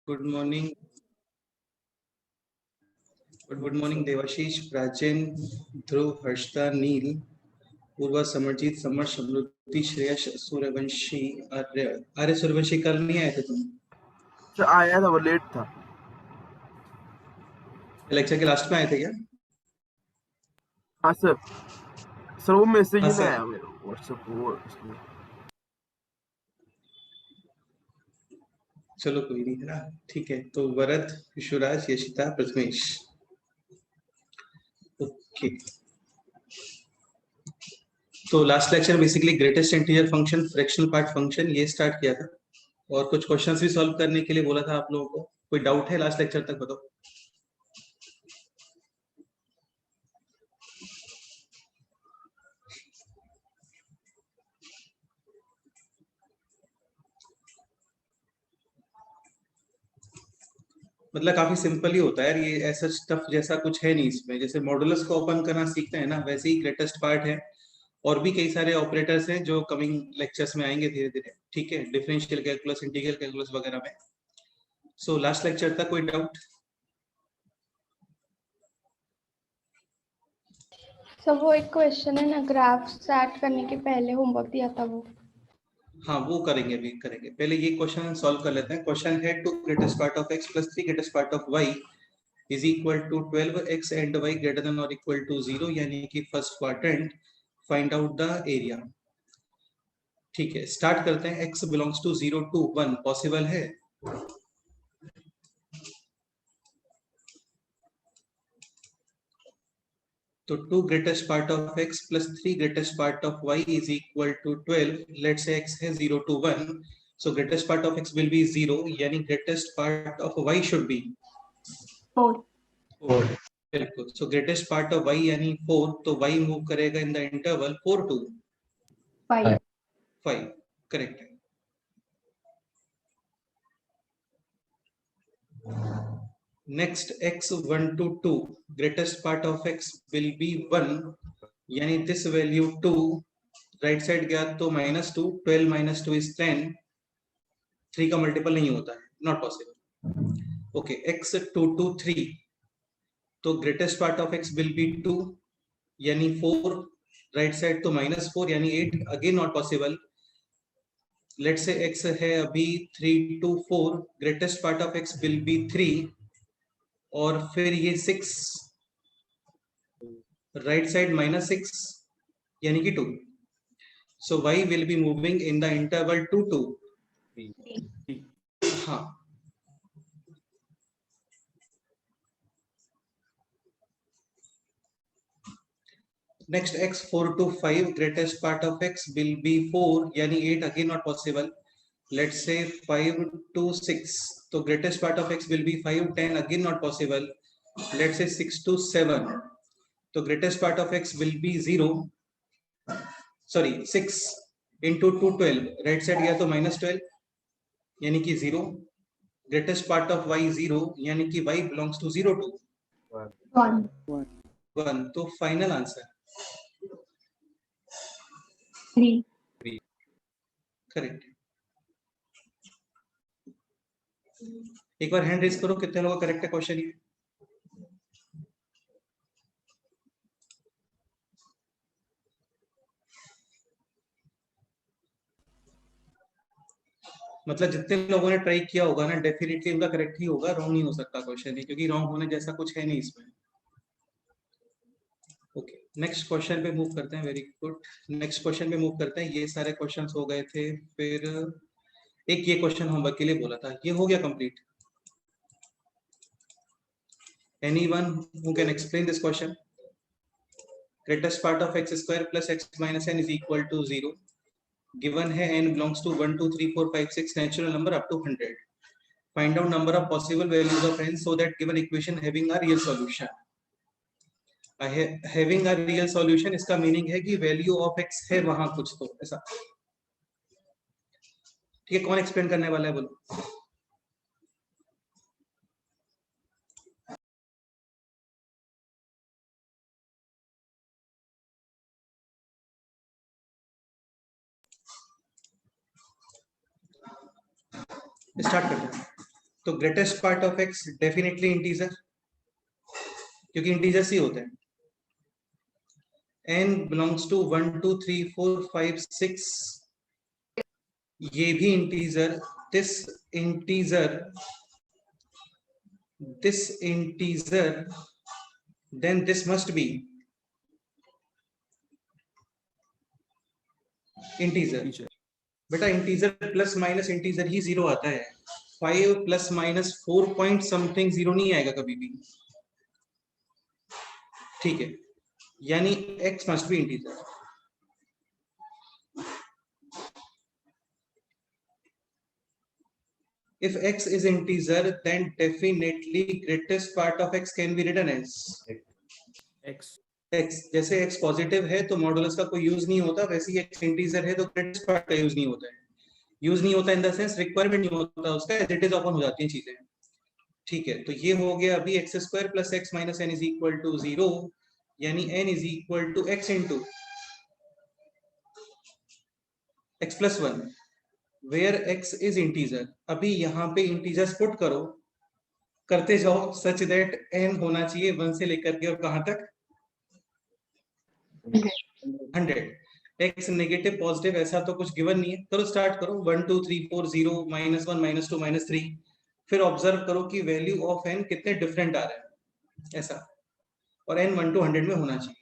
Good morning Debashish, प्राचीन, ध्रुव, हर्षता, नील, पूर्वा, Samarjeet, summer, समृद्धि, श्रेयस, सूर्यवंशी, आर्य सूर्यवंशी कल नहीं आए थे तुम? आया था, वो लेट था। लेक्चर के लास्ट में आए थे क्या? हाँ सर, वो मैसेज हाँ नहीं सर। आया मेरे व्हाट्सएप को इसलिए। चलो कोई नहीं है ना, ठीक है। तो वरद, विश्वराज, यशिता, प्रथमेश। ओके, तो last lecture basically greatest integer function, fractional part function ये स्टार्ट किया था और कुछ क्वेश्चंस भी सॉल्व करने के लिए बोला था आप लोगों को। कोई डाउट है लास्ट लेक्चर तक? बताओ। मतलब काफी सिंपल ही होता है यार, ये ऐसा स्टफ जैसा कुछ है नहीं इसमें। जैसे मॉडुलस को ओपन करना सीखते हैं ना, वैसे ही ग्रेटेस्ट पार्ट है। और भी कई सारे ऑपरेटर्स हैं जो कमिंग लेक्चर्स में आएंगे धीरे धीरे, ठीक है, डिफरेंशियल कैलकुलस, इंटीग्रल कैलकुलस वगैरह में। सो लास्ट लेक्चर तक कोई डाउट? सर वो एक क्वेश्चन है ना, ग्राफ स्टार्ट करने के पहले होमवर्क दिया था वो। हाँ वो करेंगे, अभी करेंगे। पहले ये क्वेश्चन सॉल्व कर लेते हैं। क्वेश्चन है 2 greatest part of x plus 3 greatest part of y is equal to 12x and y greater than और इक्वल टू 0, यानी कि first quadrant, find out the area. ठीक है, स्टार्ट करते हैं। x belongs to 0 to 1 possible है? तो 2 greatest part of x plus 3 greatest part of y is equal to 12. Let's say x है 0 to 1. So greatest part of x will be 0, यानी greatest part of y should be 4. बिल्कुल। So greatest part of y यानी 4, तो y move करेगा in the interval 4 to 5. 5, correct है। Next x 1 to 2, greatest part of x will be 1, यानी this value 2, right side गया तो -2, 12 minus 2 is 10, 3 का multiple नहीं होता है, not possible. Okay, x 2 to 3, तो greatest part of x will B 2, यानी 4, राइट साइड तो -4 यानी 8, again not possible. Let's say x है अभी 3 to 4, greatest part of x will B 3, और फिर ये 6, राइट साइड -6 यानी कि 2, सो y will be moving in the interval 2 to 3। हाँ, next x 4 to 5, greatest part of x will be 4, यानी 8, again not possible. Let's say 5 to 6, तो greatest part of x will be 5, 10, again not possible. Let's say 6 to 7, तो greatest part of x will be 0, sorry 6 into 2 12, right side गया तो -12 यानी कि 0, greatest part of y 0, यानी कि y belongs to 0 to 1, तो final answer 3. Correct. एक बार hand raise करो, कितने लोगों का करेक्ट है क्वेश्चन ये? मतलब जितने लोगों ने ट्राई किया होगा ना, डेफिनेटली उनका करेक्ट ही होगा, रॉन्ग नहीं हो सकता क्वेश्चन ही, क्योंकि रॉन्ग होने जैसा कुछ है नहीं इसमें। ओके, नेक्स्ट क्वेश्चन पे मूव करते हैं। वेरी गुड, नेक्स्ट क्वेश्चन पे मूव करते हैं। ये सारे क्वेश्चंस हो गए थे। फिर एक ये क्वेश्चन होमवर्क के लिए बोला था, ये हो गया complete. Anyone who can explain this question? Greatest part of x square plus x minus n is equal to 0, given है n belongs to 1 2 3 4 5 6 natural number up to 100, find out number of possible values of n so that given equation having a real solution. Having a real solution, इसका meaning है कि value of x है वहां कुछ, तो ऐसा। ठीक है, कौन एक्सप्लेन करने वाला है बोलो? स्टार्ट करते हैं। तो greatest part of x definitely integer, क्योंकि इंटीजर्स ही होते हैं। n बिलोंग्स टू 1 2 3 4 5 6, ये भी integer, this integer, this integer, then this must be integer। बेटा इंटीजर प्लस माइनस इंटीजर ही जीरो आता है, 5 plus minus 4 point something zero नहीं आएगा कभी भी, ठीक है, यानी x must be integer. If x is integer, then definitely greatest part of x can be written as x x। जैसे x पॉजिटिव है तो मॉडुलस का कोई यूज नहीं होता, वैसे ही x इंटीजर है तो ग्रेटेस्ट पार्ट का यूज नहीं होता है। यूज नहीं होता इन द सेंस रिक्वायरमेंट नहीं होता उसका, एज इट इज ओपन हो जाती हैं चीजें, ठीक है। तो ये हो गया अभी x square plus x minus n is equal to 0, यानी n is equal to x into x plus 1, where x is integer. अभी यहाँ पे इंटीजर्स पुट करो, करते जाओ सच दैट n होना चाहिए 1 से लेकर के और कहां तक 100। x नेगेटिव पॉजिटिव ऐसा तो कुछ गिवन नहीं है, करो स्टार्ट करो 1 2 3 4 0 -1 -2 -3, फिर ऑब्जर्व करो कि वैल्यू ऑफ n कितने डिफरेंट आ रहे हैं ऐसा, और n 1 to 100 में होना चाहिए।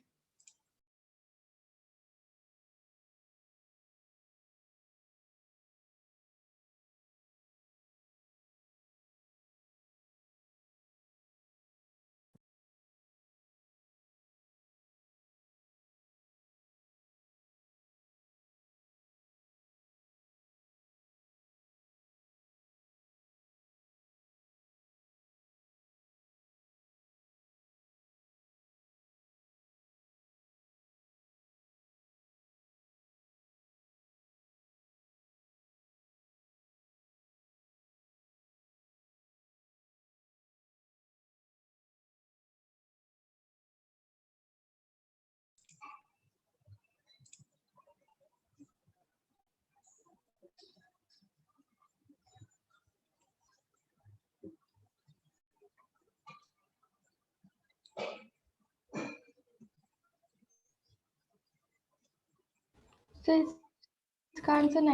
So इसका आंसर 9।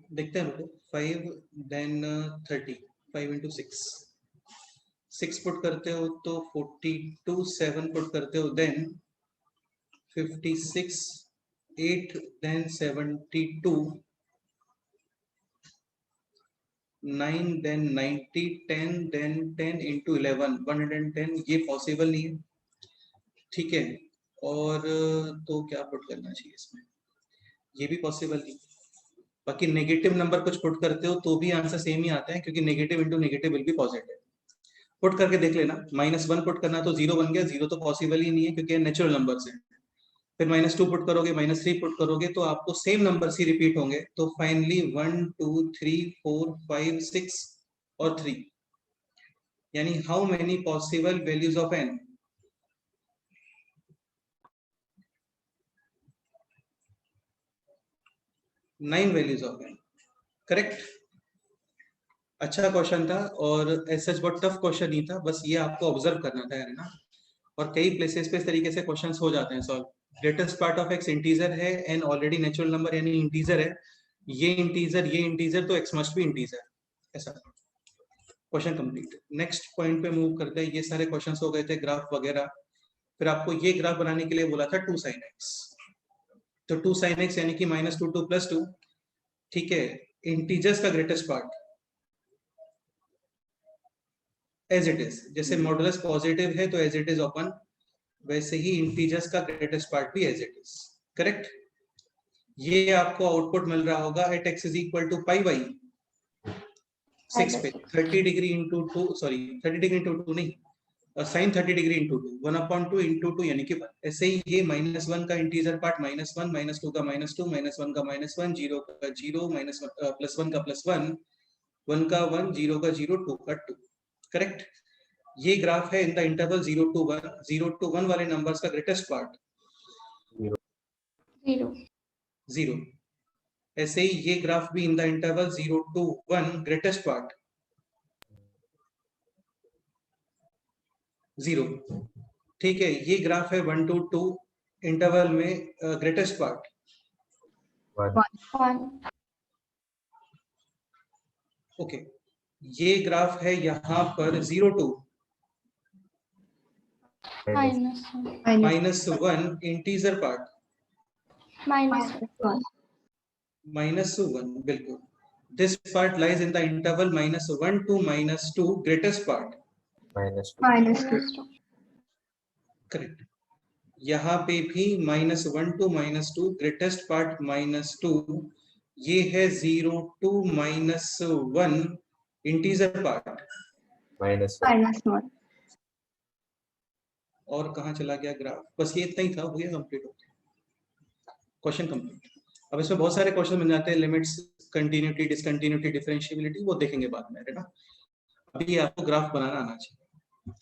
देखते हैं रुको, 5 देन 30, 5 into 6, 6 पुट करते हो तो 42, 7 पुट करते हो then 56, 8 then 72, 9 then 90, 10 then 10 into 11, 110, ये पॉसिबल नहीं है, ठीक है। और तो क्या पुट करना चाहिए इसमें, ये भी पॉसिबल नहीं। बाकी नेगेटिव नंबर कुछ पुट करते हो तो भी आंसर सेम ही आता है, क्योंकि negative into negative will be positive. Put करके देख लेना, -1 पुट करना तो 0 बन गया, 0 तो पॉसिबल ही नहीं है क्योंकि नेचुरल नंबर्स है। फिर -2 पुट करोगे, -3 पुट करोगे तो आपको सेम नंबर्स ही रिपीट होंगे, तो फाइनली 1 2 3 4 5 6 और 3, यानी how many possible values of n, 9 values of n, correct. अच्छा क्वेश्चन था और ऐसा बहुत टफ क्वेश्चन नहीं था, बस ये आपको ऑब्जर्व करना था, है ना। और कई प्लेसेस पे इस तरीके से क्वेश्चंस हो जाते हैं solve. Greatest part of x integer है, n ऑलरेडी नेचुरल नंबर यानी इंटीजर है, ये इंटीजर तो x मस्ट बी इंटीजर, ऐसा। Question complete. नेक्स्ट पॉइंट पे मूव करते हैं। ये सारे क्वेश्चंस हो गए थे ग्राफ वगैरह। फिर आपको ये ग्राफ बनाने के लिए बोला था 2 sin x, तो 2 sin x यानी कि -2 2 +2, ठीक है। इंटीजर्स का greatest part as it is, जैसे मॉडुलस पॉजिटिव है तो एज इट इज ओपन, वैसे ही इंटीजर्स का ग्रेटेस्ट पार्ट भी एज इट इज, करेक्ट। ये आपको आउटपुट मिल रहा होगा at x is equal to pi by 6 पे 30 degree into 2, sorry 30 degree into 2 नहीं, साइन 30 डिग्री इंटू 2, 1/2 इंटू 2 यानी कि 1। ऐसे ही ये -1 का इंटीजर पार्ट -1, -2 का -2, -1 का -1, 0 का 0, +1 का +1, 1 का 1, 0 का 0, 2 का 2, करेक्ट। ये ग्राफ है इन द इंटरवल 0 to 1, 0 to 1 वाले नंबर्स का ग्रेटेस्ट पार्ट 0 0, ऐसे ही ये ग्राफ भी इन the interval 0 to 1 greatest part 0, ठीक है। ये ग्राफ है 1 to 2 इंटरवल में ग्रेटेस्ट पार्ट 1 ओके। ये ग्राफ है यहाँ पर 0 to -1 इंटीजर पार्ट -1 -1, बिल्कुल। This part lies in the interval -1 to -2 greatest part -2 correct. यहाँ पे भी -1 to -2 ग्रेटेस्ट पार्ट -2, ये है 0 to -1 इंटीजर पार्ट -1 और कहाँ चला गया ग्राफ? बस ये इतना ही था, हो गया कंप्लीट, हो गया क्वेश्चन कंप्लीट। अब इसमें बहुत सारे क्वेश्चन बन जाते हैं, लिमिट्स, कंटिन्यूटी, डिसकंटिन्यूटी, डिफरेंशिएबिलिटी, वो देखेंगे बाद में, है ना। अभी आपको ग्राफ बनाना आना चाहिए,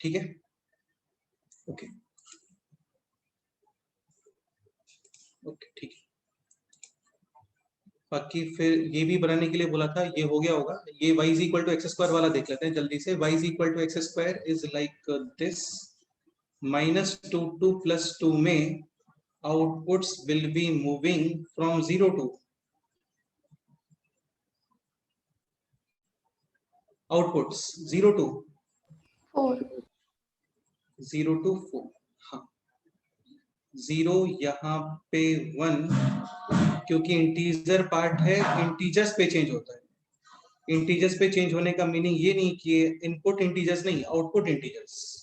ठीक है। ओके ओके ठीक है। बाकी फिर ये भी बनाने के लिए बोला था, ये हो गया होगा। ये y is equal to x square वाला देख लेते हैं जल्दी से। y is equal to x square is like this, -2 to +2 में outputs will be moving from 0 to outputs 0 to 4 4। हाँ 0 यहाँ पे 1, क्योंकि इंटीजर पार्ट है, इंटीजर्स पे चेंज होता है। इंटीजर्स पे चेंज होने का मीनिंग ये नहीं कि इनपुट इंटीजर्स नहीं, आउटपुट इंटीजर्स।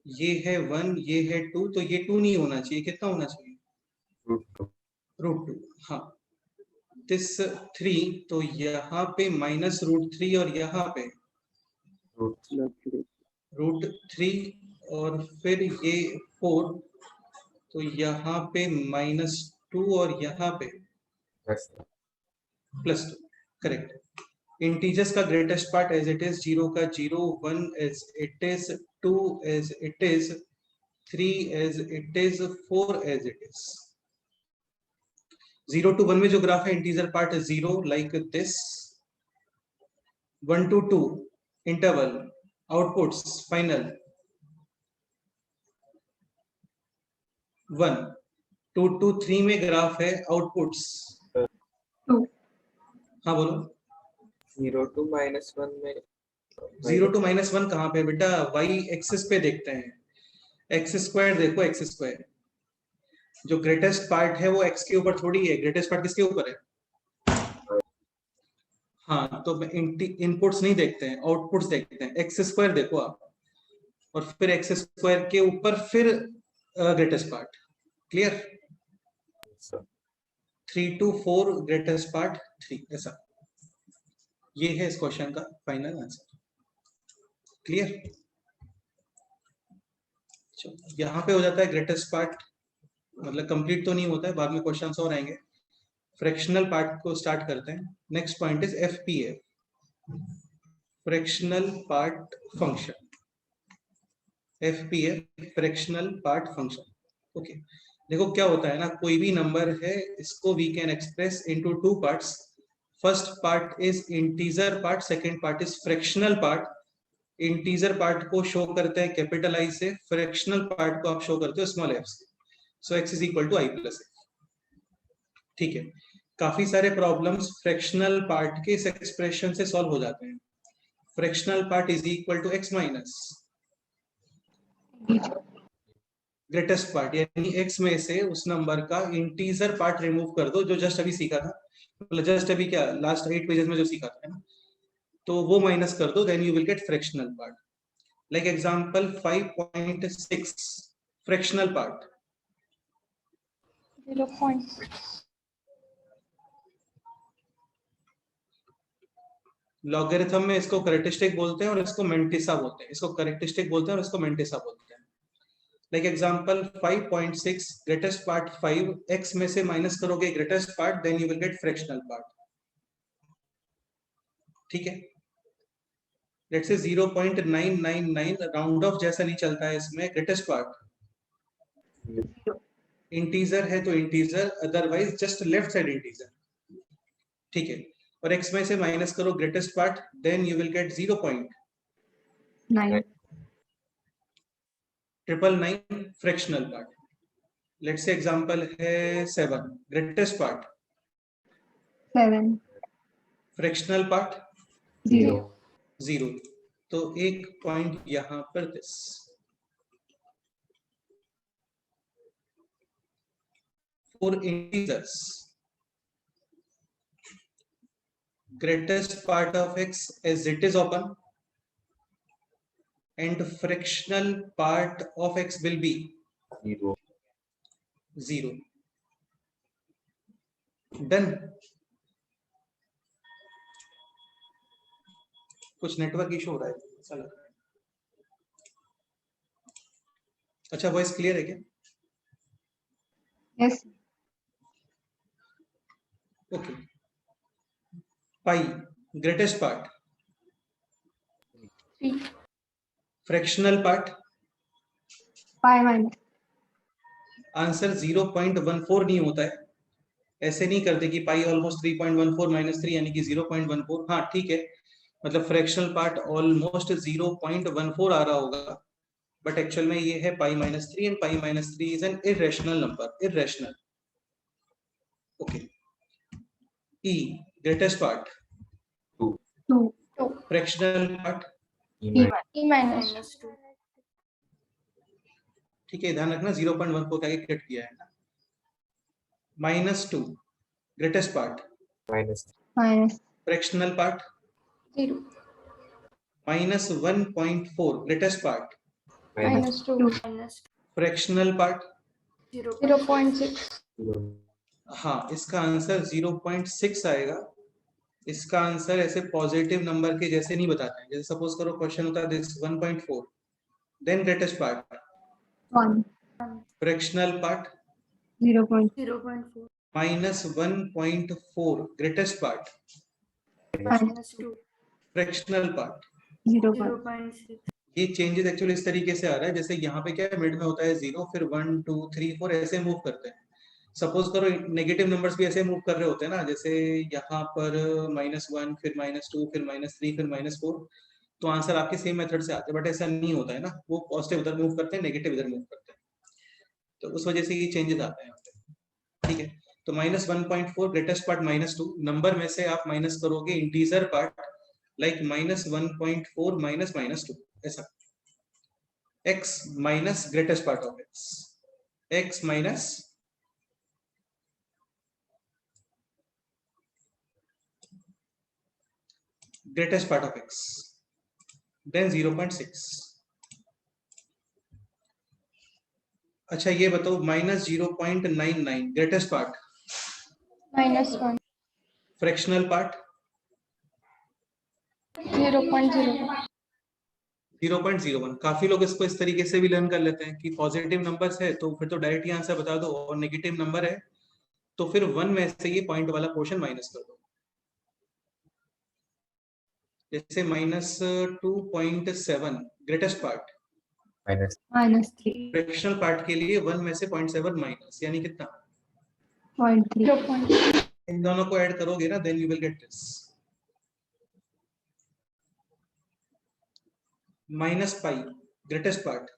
ये है 1, ये है 2, तो ये 2 नहीं होना चाहिए, कितना होना चाहिए? √2। हाँ दिस 3, तो यहाँ पे -√3 और यहाँ पे √3 और फिर ये 4, तो यहाँ पे -2 और यहाँ पे +2, करेक्ट। इंटीजर्स का greatest part as it is, 0 का 0, 1 as it is, 2 as it is, 3 as it is, 4 as it is. 0 to 1 में जो ग्राफ है, integer part 0 like this, 1 to 2 interval, outputs final 1, 2 to 3 में ग्राफ है, outputs 2 हाँ बोलो। 0 to -1 में 0 to -1 कहाँ पे बेटा? y एक्सिस पे देखते हैं। एक्स स्क्वायर देखो, एक्स स्क्वायर जो ग्रेटेस्ट पार्ट है वो x के ऊपर थोड़ी है, ग्रेटेस्ट पार्ट किसके ऊपर है? हाँ तो इनपुट्स नहीं देखते हैं, आउटपुट्स देखते हैं। एक्स स्क्वायर देखो आप, और फिर एक्स स्क्वायर के ऊपर फिर greatest part. Clear? 3 to 4 greatest part 3, ऐसा। ये है इस क्वेश्चन का फाइनल आंसर। क्लियर? यहाँ पे हो जाता है ग्रेटेस्ट पार्ट, मतलब कंप्लीट तो नहीं होता है, बाद में क्वेश्चंस और आएंगे। फ्रैक्शनल पार्ट को स्टार्ट करते हैं। Next point is FPF, fractional part function. FPF fractional part function. Okay देखो क्या होता है ना, कोई भी नंबर है, इसको we can express into 2 parts. First part is integer part, second part is fractional part. Integer part को शो करते हैं कैपिटल आई से, फ्रैक्शनल पार्ट को आप शो करते हो स्मॉल एफ से। So x is equal to I plus F. ठीक है, काफी सारे प्रॉब्लम्स फ्रैक्शनल पार्ट के इस एक्सप्रेशन से सॉल्व हो जाते हैं। Fractional part is equal to x minus greatest part, यानी x में से उस नंबर का इंटीजर पार्ट रिमूव कर दो, जो जस्ट अभी सीखा था, मतलब जस्ट अभी क्या लास्ट 8 पेजेस में जो सीखा था ना, तो वो माइनस कर दो, then you will get fractional part. Like example 5.6 fractional part 0.6 logarithm में इसको कैरेक्टरिस्टिक बोलते हैं और इसको मेंटिसा बोलते हैं। इसको कैरेक्टरिस्टिक बोलते हैं और इसको मेंटिसा बोलते हैं। Like example 5.6 greatest part 5, x में से माइनस करोगे greatest part, then you will get fractional part. ठीक है, लेट्स से 0.999 राउंड ऑफ जैसा नहीं चलता है इसमें, ग्रेटेस्ट पार्ट इंटीजर है तो integer, otherwise just left side integer, ठीक है। और x में से माइनस करो greatest part, then you will get 9 0.999 fractional part. Let's say example है 7, ग्रेटेस्ट पार्ट, 7 फ्रैक्शनल पार्ट 0 0, तो एक पॉइंट यहां पर this. For integers, greatest part of x as it is open and fractional part of x will be 0. Done. कुछ network issue हो रहा है, ऐसा लग रहा है। अच्छा, वॉइस क्लियर है क्या? yes okay. Pi greatest part, 3 fractional part, pi minus answer 0.14 नहीं होता है। ऐसे नहीं करते कि पाई ऑलमोस्ट 3.14 माइनस 3 यानी कि 0.14। हाँ ठीक है, मतलब फ्रैक्शनल पार्ट ऑलमोस्ट 0.14 आ रहा होगा, बट एक्चुअल में ये है pi minus 3 and pi minus 3 is an irrational number, irrational. Okay. E greatest part, 2 fractional part, e e minus 2 ठीक है, ध्यान रखना 0.14 का कट किया है ना। -2 greatest part, minus minus fractional part, 0 -1.4 greatest part, minus 2 fractional part. 0.6 हाँ, इसका आंसर 0.6 आएगा। इसका आंसर ऐसे पॉजिटिव नंबर के जैसे नहीं बताते हैं। जैसे सपोज करो क्वेश्चन होता है this 1.4, then greatest part, 1 fractional part, 0.4 -1.4 greatest part, minus fractional part. 0.6 ये चेंजेस एक्चुअली इस तरीके से आ रहा है, जैसे यहाँ पे क्या है, मिड में होता है 0, फिर 1 2 3 4 ऐसे मूव करते हैं। सपोज करो नेगेटिव नंबर्स भी ऐसे मूव कर रहे होते हैं ना, जैसे यहाँ पर -1, फिर -2, फिर -3, फिर -4, तो आंसर आपके सेम मेथड से आते हैं। बट ऐसा नहीं होता है ना, वो पॉजिटिव इधर मूव करते हैं, नेगेटिव इधर मूव करते हैं, तो उस वजह से ये चेंजेस आते हैं यहाँ पे, ठीक है। तो -1.4 ग्रेटेस्ट पार्ट, -2 नंबर में से आप माइनस करोगे इंटीजर पार्ट, लाइक -1.4 माइनस -2, ऐसा। x minus greatest part of x minus greatest part of x, then 0.6। अच्छा ये बताओ -0.99 ग्रेटेस्ट पार्ट, -1 फ्रैक्शनल पार्ट, 0.01। काफी लोग इसको इस तरीके से भी लर्न कर लेते हैं कि पॉजिटिव नंबर्स है तो फिर तो डायरेक्ट ही आंसर बता दो, और नेगेटिव नंबर है तो फिर 1 में से ये पॉइंट वाला पोर्शन माइनस कर दो। जैसे -2.7 greatest part, minus -3 fractional part के लिए 1 में से 0.7 माइनस, यानी कितना? 0.3 0.3 इन दोनों को ऐड करोगे ना, then you will get this. -Pi greatest part,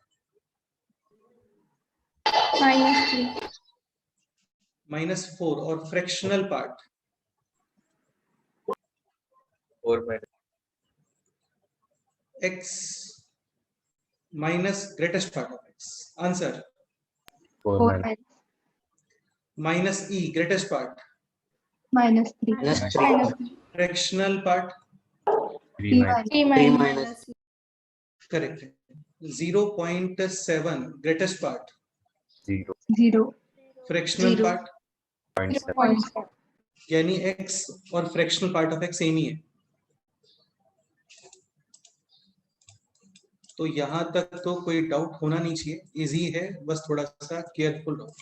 -3 -4, और fractional part 4 minus x minus greatest part of x, answer 4 4 minus -e greatest part, -3 fractional part, 3 minus 3 minus correct. 0.7 greatest part, 0 0 fractional part, 0.7 0.7 यानी x और fractional part of x same ही है। तो यहां तक तो कोई डाउट होना नहीं चाहिए, इजी है, बस थोड़ा सा केयरफुल रहो।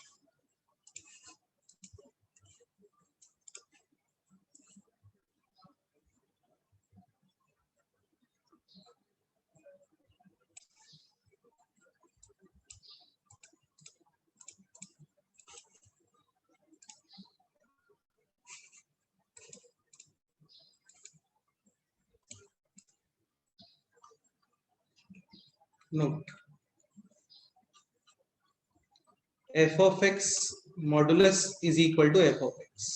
Note f of x modulus is equal to f of x।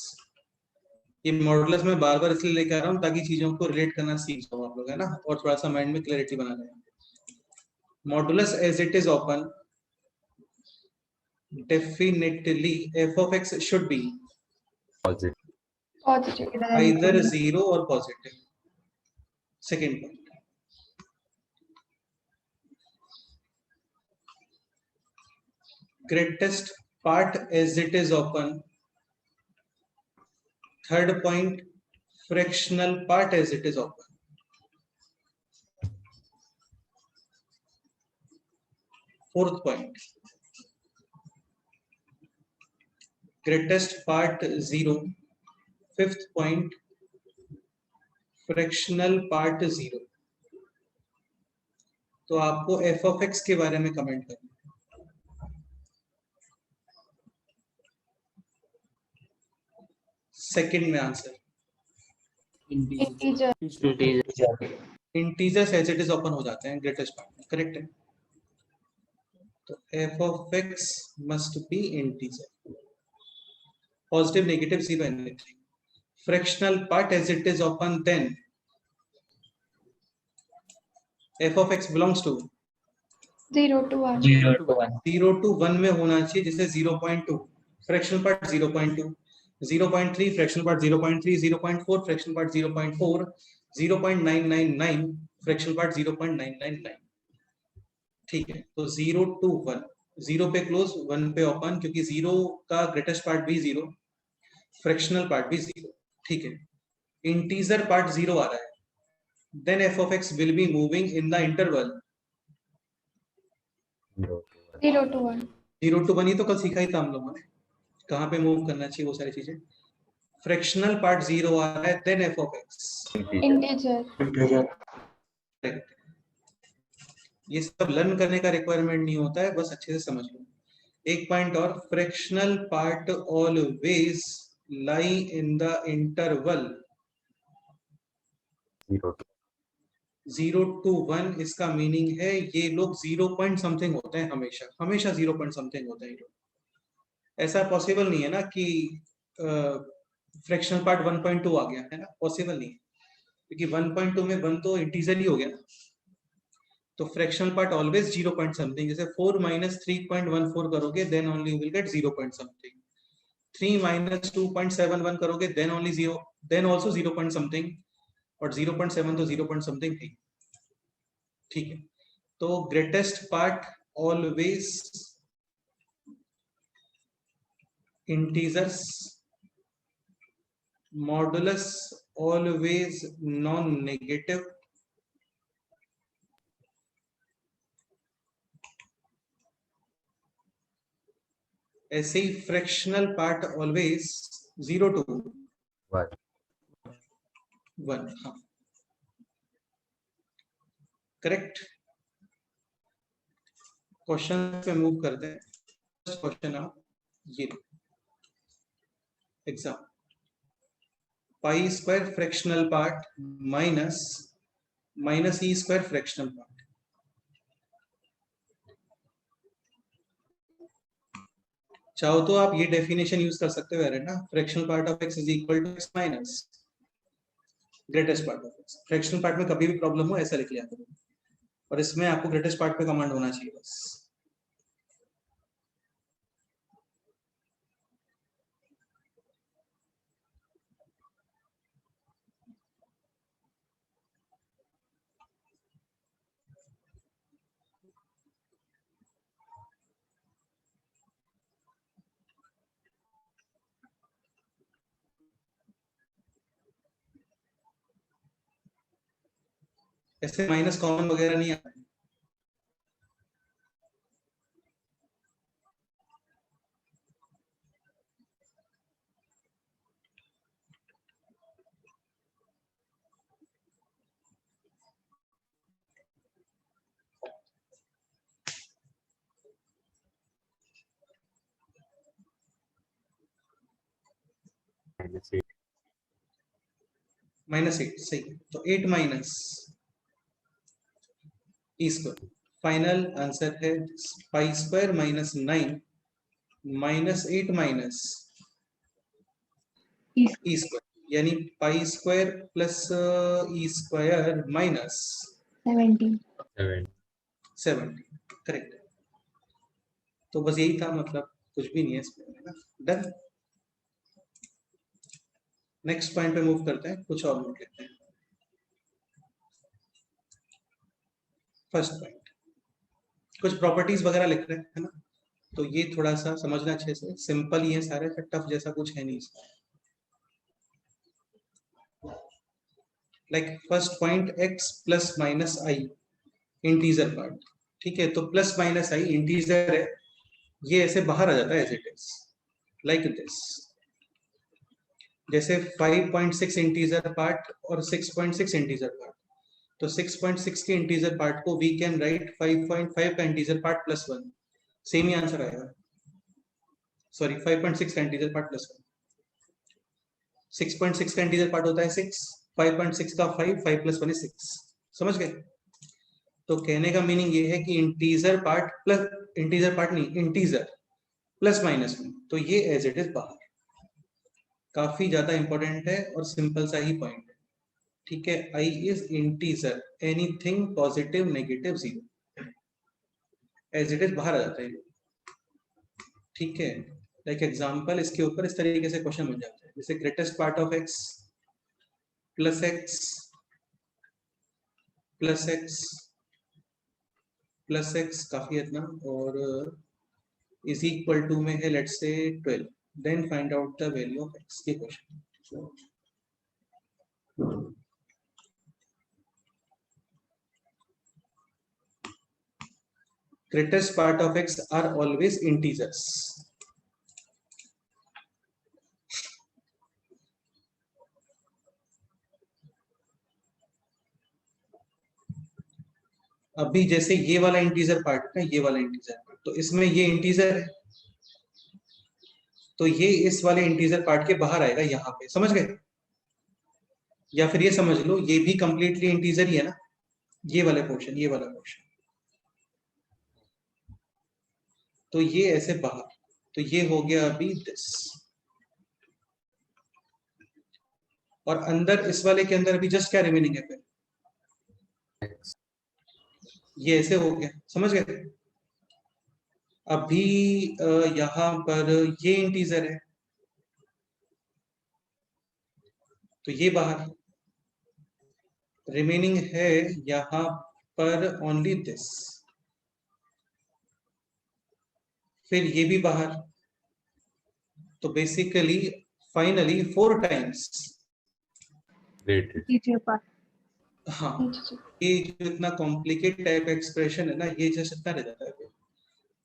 ये मॉडुलस मैं बार बार इसलिए लेके आ रहा हूँ ताकि चीजों को रिलेट करना सीख जाओ आप लोग, है ना, और थोड़ा सा माइंड में क्लैरिटी बना रहे हैं। Modulus as it is open, definitely f of x should be Positive. Positive. either 0 or positive। Second point, greatest part as it is open। Third point, fractional part as it is open। Fourth point, greatest part 0। Fifth point, fractional part 0। तो आपको f of x के बारे में comment करना है। Second में answer Integer. Integers as it is open हो जाते हैं ग्रेटेस्ट पार्ट में, करेक्ट है। तो f of x must be integer, positive, negative, 0, anything। fractional part as it is open, then f of x belongs to 0 to 1. 0 to 1 में होना चाहिए, जैसे 0.2 fractional part 0.2, 0.3 fractional part 0.3, 0.4 fractional part 0.4, 0.999 fractional part 0.999। ठीक है, तो 0 to 1, 0 पे close 1 पे open, क्योंकि 0 का ग्रेटेस्ट पार्ट भी 0, फ्रैक्शनल पार्ट भी 0। ठीक है, इंटीजर पार्ट 0 आ रहा है, then f of x will be moving in the interval 0 to 1. 0 to 1. 0 to 1 ही तो कल सीखा ही था हम लोगों ने, कहाँ पे मूव करना चाहिए वो सारी चीजें। फ्रैक्शनल पार्ट 0 आ रहा है, then f of x। Integer. Correct। ये सब लर्न करने का रिक्वायरमेंट नहीं होता है, बस अच्छे से समझ लो। एक पॉइंट और, fractional part always lie in the interval 0 to 1। इसका मीनिंग है ये लोग 0 पॉइंट समथिंग होते हैं, हमेशा हमेशा 0 पॉइंट समथिंग होते हैं ये लोग। ऐसा पॉसिबल नहीं है ना कि फ्रैक्शनल पार्ट 1.2 आ गया है ना, पॉसिबल नहीं है, क्योंकि 1.2 में 1 तो इंटीजर ही हो गया। तो fractional part always 0 point something, जैसे 4 minus 3.14 करोगे then only you will get 0 point something, 3 minus 2.71 करोगे then only 0, then also 0 point something, और 0.7 तो 0 पॉइंट समथिंग थी। ठीक है, तो greatest part always integers, modulus always non negative, ऐसे ही फ्रैक्शनल पार्ट ऑलवेज 0 to 1। हाँ, करेक्ट। क्वेश्चन पे मूव करते हैं। फर्स्ट क्वेश्चन आप ये exam, pi square fractional part minus E square fractional part. चाहो तो आप ये डेफिनेशन यूज कर सकते हो, ना, fractional part of x is equal to x minus greatest part of x। Fractional part में कभी भी प्रॉब्लम हो ऐसा लिख लिया करो, और इसमें आपको ग्रेटेस्ट पार्ट पे कमांड होना चाहिए बस। ऐसे माइनस कॉमन वगैरह नहीं आता। -8 सही, तो 8 minus E square final answer है pi square minus 9 minus 8 minus E E square, यानी pi square plus E square minus 17. 7. 70, correct. तो बस यही था, मतलब कुछ भी नहीं है इसमें, है ना। डन। नेक्स्ट पॉइंट पे मूव करते हैं, कुछ और नोट लेते हैं। फर्स्ट पॉइंट, कुछ प्रॉपर्टीज वगैरह लिख रहे हैं, है ना। तो ये थोड़ा सा समझना अच्छे से, सिंपल ही है सारे, टफ जैसा कुछ है नहीं इसमें। Like first point x plus minus I integer part, ठीक है। तो प्लस माइनस आई इंटीजर है, ये ऐसे बाहर आ जाता है as it is, like this. जैसे 5.6 इंटीजर पार्ट और 6.6 इंटीजर पार्ट, तो 6.6 के इंटीजर पार्ट को वी कैन राइट 5.5 का इंटीजर पार्ट प्लस 1, सेम ही आंसर आएगा। सॉरी, 5.6 का इंटीजर पार्ट प्लस 1, 6.6 का इंटीजर पार्ट होता है 6, 5.6 का 5 प्लस 1 is 6। समझ गए। तो कहने का मीनिंग ये है कि integer part plus, integer part नहीं, इंटीजर प्लस माइनस में, तो ये एज इट इज बाहर। काफी ज्यादा इंपॉर्टेंट है और सिंपल सा ही पॉइंट है, ठीक है। I is integer, anything positive negative zero, as it is बाहर आ जाता है, ठीक है। लाइक एग्जांपल, इसके ऊपर इस तरीके से क्वेश्चन बन जाता है, जैसे greatest part of x plus x plus x plus x, काफी है इतना, और इज इक्वल टू में है let's say 12, then find out the value of x के question. Greatest part of x are always integers. अभी जैसे ये वाला इंटीजर पार्ट है, ये वाला इंटीजर पार्ट, तो इसमें ये इंटीजर है, तो ये इस वाले इंटीजर पार्ट के बाहर आएगा यहाँ पे, समझ गए। या फिर ये समझ लो, ये भी कंप्लीटली इंटीजर ही है ना, ये वाला पोर्शन, ये वाला पोर्शन, तो ये ऐसे बाहर, तो ये हो गया अभी दिस, और अंदर इस वाले के अंदर अभी जस्ट क्या रिमेनिंग है फिर, X. ये ऐसे हो गया, समझ गए। अभी यहाँ पर ये इंटीजर है, तो ये बाहर रिमेनिंग है, यहाँ पर ओनली दिस, फिर ये भी बाहर। तो basically finally 4 times, Greater. Teacher part. हाँ, ये जो इतना कॉम्प्लिकेट टाइप एक्सप्रेशन है ना, ये जस्ट इतना रह जाता है।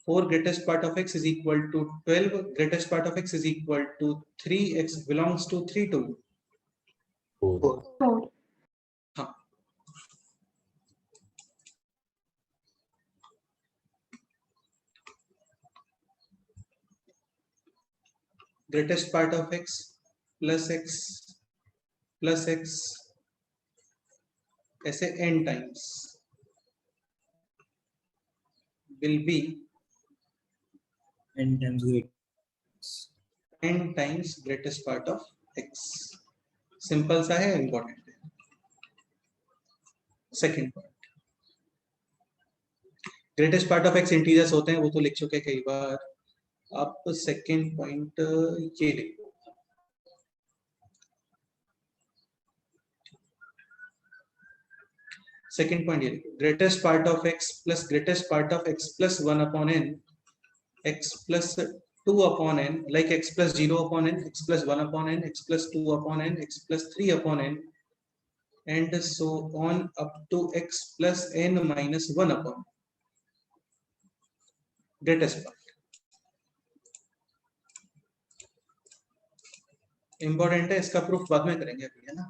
4 greatest part of x is equal to 12, greatest part of x is equal to 3, x belongs to 3 to 4. 4. हाँ, greatest part of x plus x plus x ऐसे n times will be n times great. n times greatest part of x। Simple सा है, important है। Second point, greatest part of x integers होते हैं, वो तो लिख चुके कई बार। आप सेकेंड पॉइंट ये लिखो, सेकेंड पॉइंट ये लिखो, greatest part of X plus 1 upon N, x plus 2 upon n, like x plus 0 upon n, x plus 1 upon n, x plus 2 upon n, x plus 3 upon n, and so on up to x plus n minus 1 upon greatest part। Important है, इसका proof बाद में करेंगे अभी, है ना।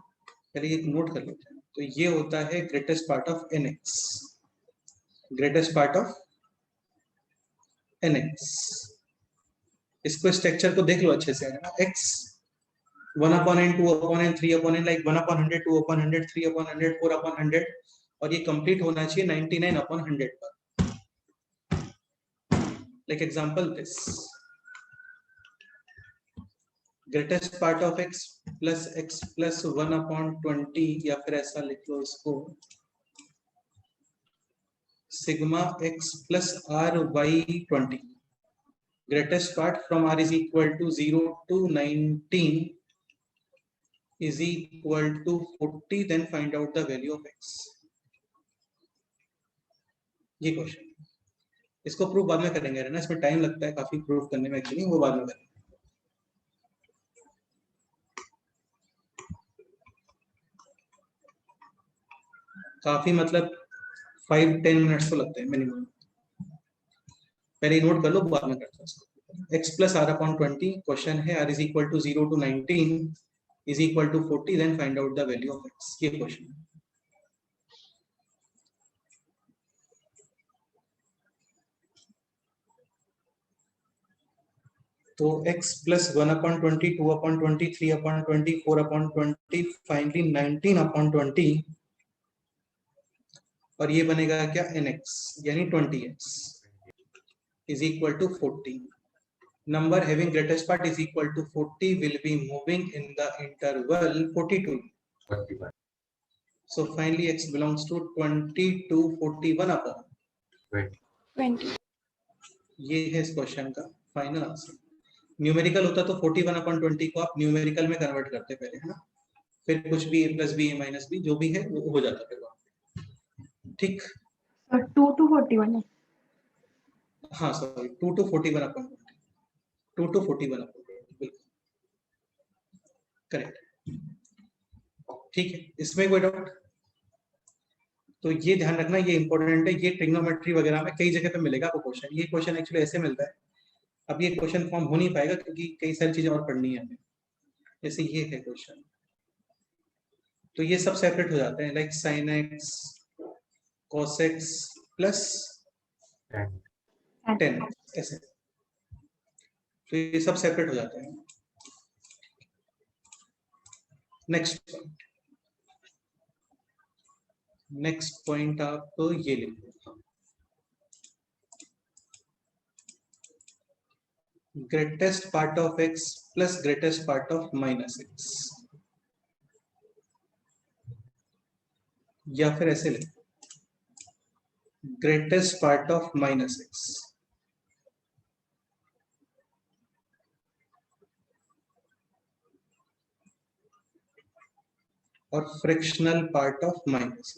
पहले एक नोट कर लेते हैं। तो ये होता है greatest part of nx, greatest part of nx। इसको स्ट्रक्चर को देख लो अच्छे से, है ना। x 1 upon n, 2 upon n, 3 upon n, like 1 upon 100, 2 upon 100, 3 upon 100, 4 upon 100, और ये कंप्लीट होना चाहिए 99 upon 100 पर। like example this, greatest part of x plus 1/20, या फिर ऐसा लिख लो इसको, sigma x plus r/20, greatest part from r is equal to 0 to 19 is equal to 40, then find out the value of x. ये question, इसको proof बाद में करेंगे ना, इसमें टाइम लगता है काफी प्रूफ करने में, एक्चुअली वो बाद में करेंगे। काफी मतलब 5-10 मिनट्स तो लगते हैं मिनिमम, पहले नोट कर लो, बाद में करते हैं। x plus r/20, क्वेश्चन है r is equal to 0 to 19 is equal to 40, then find out the value of x, ये क्वेश्चन है। तो x plus 1/20, 2/20, 3/20, 4/20, फाइनली 19/20, और ये बनेगा क्या, nx यानी 20x is equal to 40. Number having greatest part is equal to 40 will be moving in the interval 42. 21. So finally x belongs to 20 to 41/20. 20. ये है इस क्वेश्चन का फाइनल आंसर। न्यूमेरिकल होता तो 41/20 को आप न्यूमेरिकल में कन्वर्ट करते पहले, है ना, फिर कुछ भी a plus b a minus b जो भी है वो हो जाता फिर, ठीक। 2 to 41 है। हाँ सॉरी, 2 to 41/20, 2 to 41/20, बिल्कुल करेक्ट, ठीक है। इसमें कोई डाउट? तो ये ध्यान रखना, ये इंपॉर्टेंट है, ये ट्रिग्नोमेट्री वगैरह में कई जगह पे मिलेगा आपको क्वेश्चन। ये क्वेश्चन एक्चुअली ऐसे मिलता है, अब ये क्वेश्चन फॉर्म हो नहीं पाएगा क्योंकि कई सारी चीजें और पढ़नी है हमें, जैसे ये है क्वेश्चन, तो ये सब सेपरेट हो जाते हैं, like sin x cos x plus 10 ऐसे, तो ये सब सेपरेट हो जाते हैं। नेक्स्ट पॉइंट आप ये लिखो, greatest part of x plus greatest part of -x, या फिर ऐसे लिखो, ग्रेटेस्ट पार्ट ऑफ -x और fractional part of -x।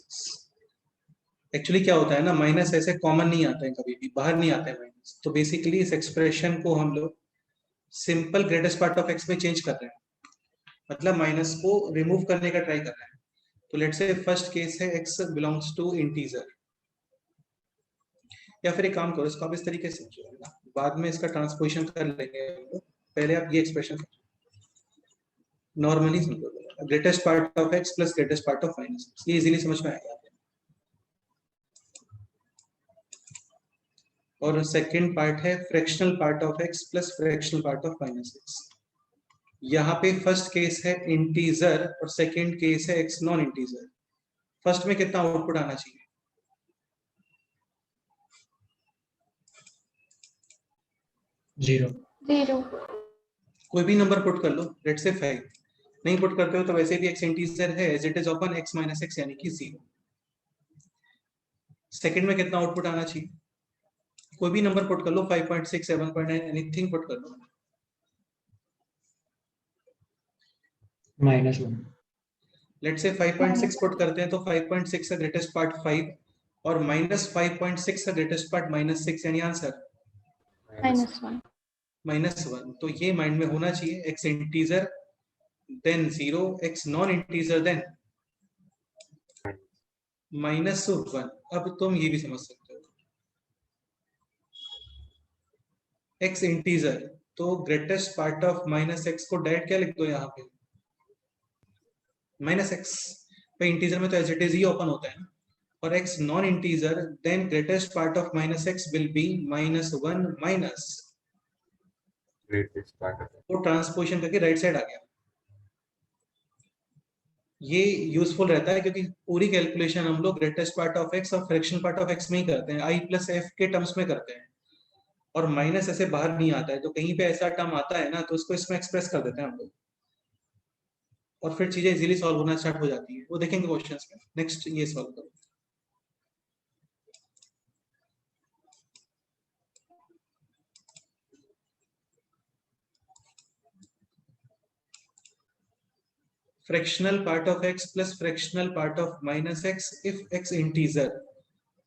Actually क्या होता है ना, माइनस ऐसे कॉमन नहीं आता है, कभी भी बाहर नहीं आता है माइनस, तो बेसिकली इस एक्सप्रेशन को हम लोग simple greatest part of x में चेंज कर रहे हैं, मतलब माइनस को रिमूव करने का ट्राई कर रहे हैं। तो लेट्स से फर्स्ट केस है x बिलोंग्स टू इंटीजर, या फिर एक काम करो, इसको आप इस तरीके से समझो ना, बाद में इसका ट्रांसपोजिशन कर लेंगे, पहले आप ये एक्सप्रेशन नॉर्मली समझो, greatest part of x plus greatest part of -x, ये इजीली समझ में आएगा। और सेकंड पार्ट है fractional part of x plus fractional part of -x। यहाँ पे फर्स्ट केस है इंटीजर और सेकंड केस है x नॉन इंटीजर। फर्स्ट में कितना आउटपुट आना चाहिए? 0। कोई भी नंबर पुट कर लो, लेट्स से 5। नहीं पुट करते हो तो वैसे भी x इंटीजर है, as it is open x minus x यानी कि 0। सेकंड में कितना आउटपुट आना चाहिए? कोई भी नंबर पुट कर लो, 5.6, 7.9, एनीथिंग पुट कर लो। -1। लेट्स से 5.6 पुट करते हैं तो 5.6 का ग्रेटेस्ट पार्ट 5 और -5.6 का ग्रेटेस्ट पार्ट -6, यानी आंसर -1। तो ये माइंड में होना चाहिए, x integer then 0, x non integer then -1। अब तुम ये भी समझ सकते हो, x इंटीजर तो ग्रेटेस्ट पार्ट ऑफ -x को डायरेक्ट क्या लिख दो यहाँ पे, -x पे, इंटीजर में तो एज इट इज ही ओपन होता है ना, और x non integer then greatest part of -x will be -1 minus, greatest part of तो ट्रांसपोजिशन करके राइट साइड आ गया। ये यूजफुल रहता है क्योंकि पूरी कैलकुलेशन हम लोग ग्रेटेस्ट पार्ट ऑफ x और फ्रैक्शनल पार्ट ऑफ x में ही करते हैं, i प्लस f के टर्म्स में करते हैं। और माइनस ऐसे बाहर नहीं आता है, तो कहीं पे ऐसा टर्म आता है ना तो उसको इसमें एक्सप्रेस कर देते हैं हम लोग, और फिर चीजें इजीली सॉल्व होना स्टार्ट हो जाती है। वो देखेंगे क्वेश्चंस में। नेक्स्ट ये सॉल्व करो। fractional part of x plus fractional part of minus x if x integer,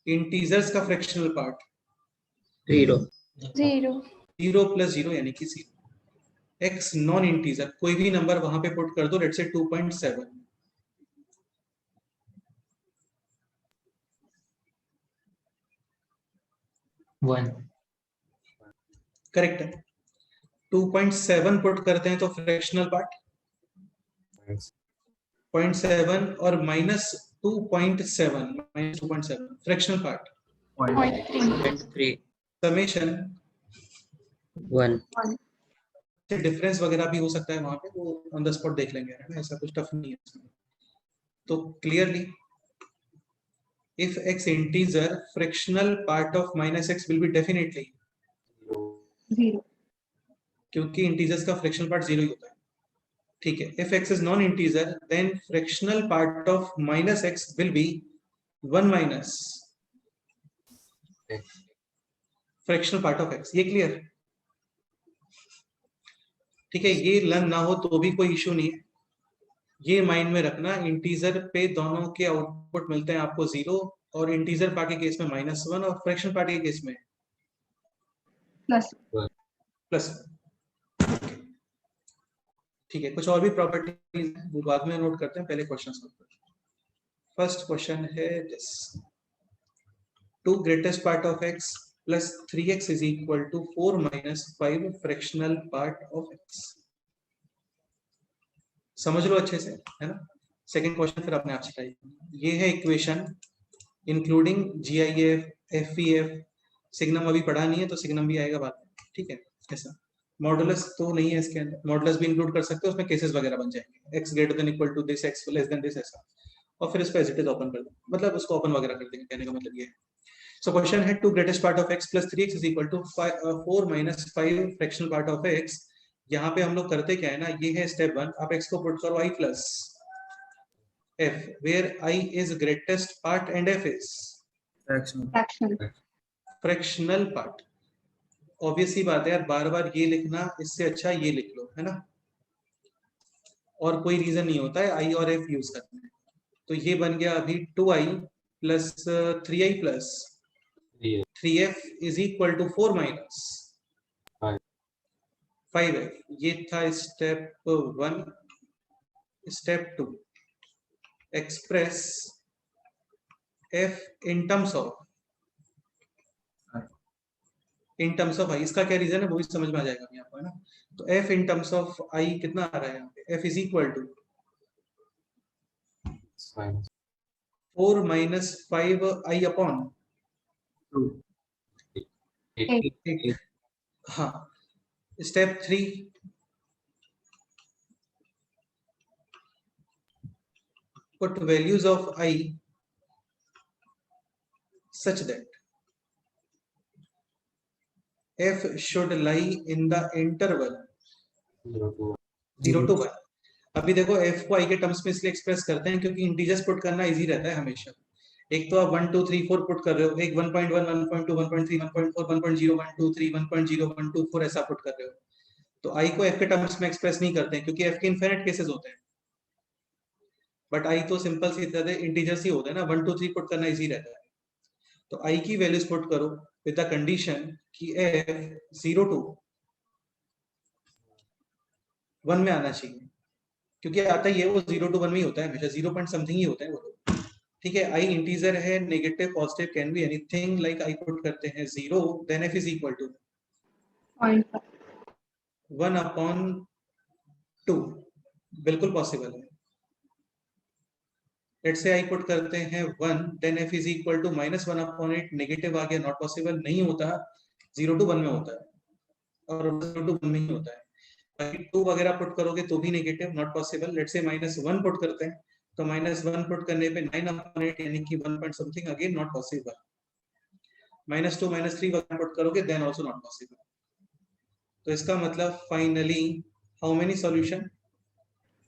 integers का fractional part 0 0 0 plus 0 यानी कि 0, x नॉन इंटीजर कोई भी नंबर वहां पे पुट कर दो, लेट्स से 2.7, 1 करेक्ट है। 2.7 पुट करते हैं तो फ्रैक्शनल पार्ट 0.7 और minus 2.7 fractional part 0.3 summation 1 difference वगैरह भी हो सकता है वहां पे, वो ऑन द स्पॉट देख लेंगे, है ना, ऐसा कुछ टफ नहीं है इसमें। तो clearly if x integer, fractional part of minus x will be definitely 0. क्योंकि इंटीजर्स का फ्रैक्शनल पार्ट 0 ही होता है, ठीक है। if x is non integer then fractional part of minus x will be 1 minus fractional part of x। ये clear, ठीक है। ये लर्न ना हो तो भी कोई इशू नहीं है, ये माइंड में रखना, इंटीजर पे दोनों के आउटपुट मिलते हैं आपको 0, और इंटीजर पार्ट के केस में -1 और फ्रैक्शनल पार्ट के केस में प्लस। ठीक है, कुछ और भी प्रॉपर्टीज वो बाद में नोट करते हैं, पहले क्वेश्चन सॉल्व करते हैं। फर्स्ट क्वेश्चन है this, 2 greatest part of x plus 3x is equal to 4 minus 5 fractional part of x। समझ लो अच्छे से, है ना। सेकंड क्वेश्चन फिर अपने आप से ट्राई। ये है equation including GIF, FEF, signum अभी पढ़ा नहीं है तो सिग्नम भी आएगा बाद में, ठीक है। ऐसा मॉडुलस तो नहीं है इसके अंदर, मॉडुलस भी इंक्लूड कर सकते हो, उसमें केसेस वगैरह बन जाएंगे, x greater than equal to this, x less than this, ऐसा, और फिर इसको एज इट इज ओपन कर दो, मतलब उसको ओपन वगैरह कर देंगे, कहने का मतलब ये है। So question है 2 greatest part of x plus 3x is equal to 4 minus 5 fractional part of x। यहाँ पे हम लोग करते क्या है ना, ये है स्टेप 1, आप x को पुट करो i plus f, where i is greatest part and f is fractional part। Obvious ही बात है यार, बार बार ये लिखना, इससे अच्छा ये लिख लो, है ना, और कोई रीजन नहीं होता है i और f यूज करने में। तो ये बन गया अभी 2i plus 3i plus 3f is equal to 4 minus 5f। ये था step 1। Step 2, express f in terms of i। इसका क्या रीजन है वो भी समझ में आ जाएगा अभी आपको, है ना। तो f in terms of i कितना आ रहा है यहाँ पे, f is equal to 4 minus 5i upon 8। हाँ, step 3, put values of i such that f should lie in the interval 0 to 1। अभी देखो f को i के टर्म्स में इसलिए एक्सप्रेस करते हैं क्योंकि इंटीजर्स पुट करना इजी रहता है हमेशा। एक तो आप 1 2 3 4 पुट कर रहे हो, एक 1.1 1.2 1.3 1.4 1.0 1 2 3 1.0 1 2 4 ऐसा पुट कर रहे हो, तो i को f के टर्म्स में एक्सप्रेस नहीं करते हैं क्योंकि f के इनफिनिट केसेस होते हैं, बट i तो सिंपल सी तरह इंटीजर्स ही होते हैं ना, 1 2 3 पुट करना इजी रहता है। तो i की वैल्यूज पुट करो विद द कंडीशन कि f 0 to 1 में आना चाहिए, क्योंकि आता ही है वो 0 to 1 में ही होता है हमेशा, 0 पॉइंट समथिंग ही होता है वो, ठीक है। i इंटीजर है, negative positive can be anything, like i put करते हैं 0, then f is equal to 1 upon 2, बिल्कुल पॉसिबल है। लेट्स से i पुट करते हैं 1, then f is equal to -1 upon 8, negative आ गया, नॉट पॉसिबल, नहीं होता, 0 to 1 में होता है और 0 to 1 में ही होता है। बाकी 2 वगैरह पुट करोगे तो भी negative, not possible. Let's say -1 put करते हैं, तो -1 पुट करने पे 9 अपॉन 8 यानी कि 1 point something, again not possible. -2 -3 वगैरह पुट करोगे देन आल्सो नॉट पॉसिबल। तो इसका मतलब finally how many solution?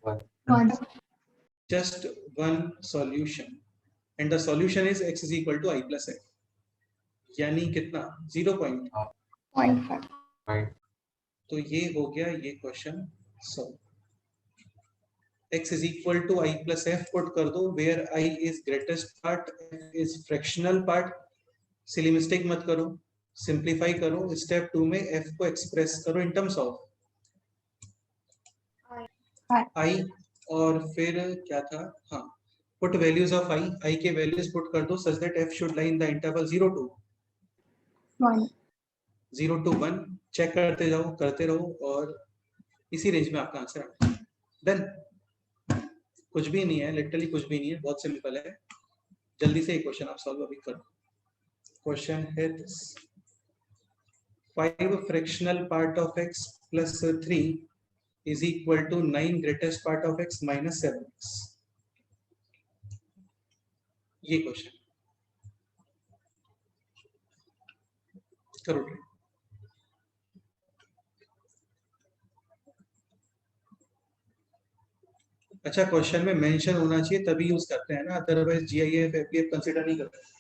1. Just one solution and the solution is x is equal to I plus f, यानी कितना 0 पॉइंट। 0.5. Fine. तो ये हो गया ये question solve. x is equal to I plus f put कर दो where I is greatest part, f is fractional part। Silly mistake मत करो, सिंप्लीफाई करो। स्टेप 2 में f को एक्सप्रेस करो इन टर्म्स ऑफ I और फिर क्या था, हाँ पुट वैल्यूज ऑफ I के वैल्यूज पुट कर दो such that f should lie in the interval 0 to 1. 0 to 1। Check करते जाओ, करते रहो और इसी रेंज में आपका आंसर आएगा। देन कुछ भी नहीं है, लिटरली कुछ भी नहीं है, बहुत सिंपल है। जल्दी से एक क्वेश्चन आप सॉल्व अभी करो। क्वेश्चन है this, 5 fractional part of x plus 3 is equal to 9 greatest part of x minus 7x। ये क्वेश्चन करो। अच्छा, क्वेश्चन में मेंशन होना चाहिए तभी यूज करते हैं ना, अदरवाइज जीआईएफ एफबीएफ कंसीडर नहीं करते।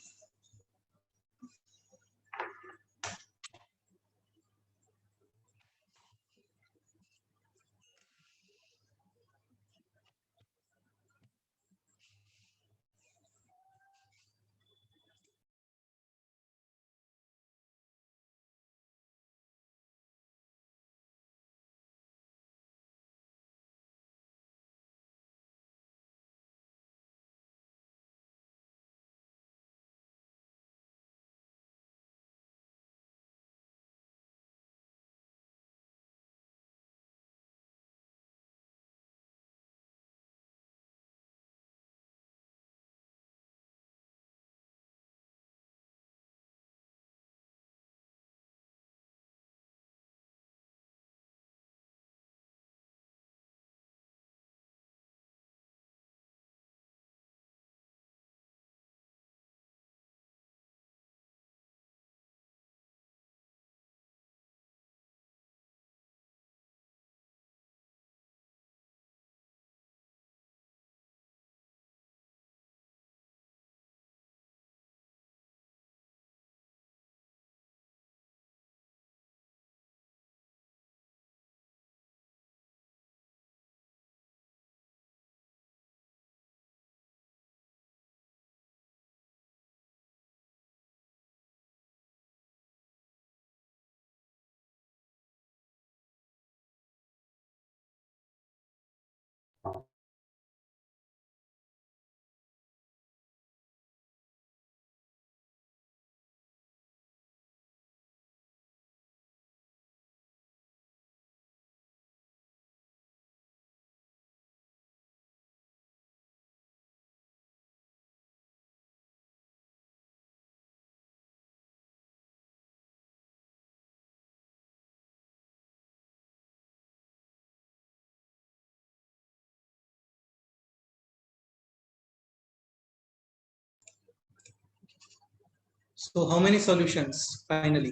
So how many solutions finally?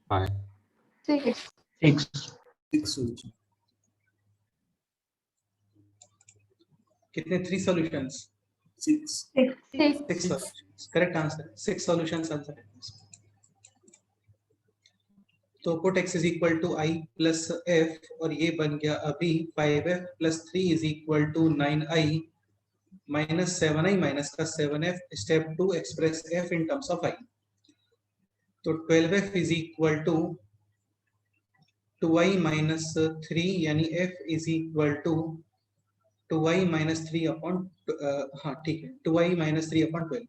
5. 6. 6. 6 solutions. कितने 3 solutions? 6. 6. 6 solutions. Correct answer. 6 solutions answer है। तो put x is equal to I plus f और ये बन गया अभी 5f plus 3 is equal to 9i minus 7i minus का 7f। Step 2 express f in terms of I। तो 12f is equal to 2i minus 3 यानी f is equal to 2i minus 3 upon हाँ ठीक है 2i minus 3 upon 12।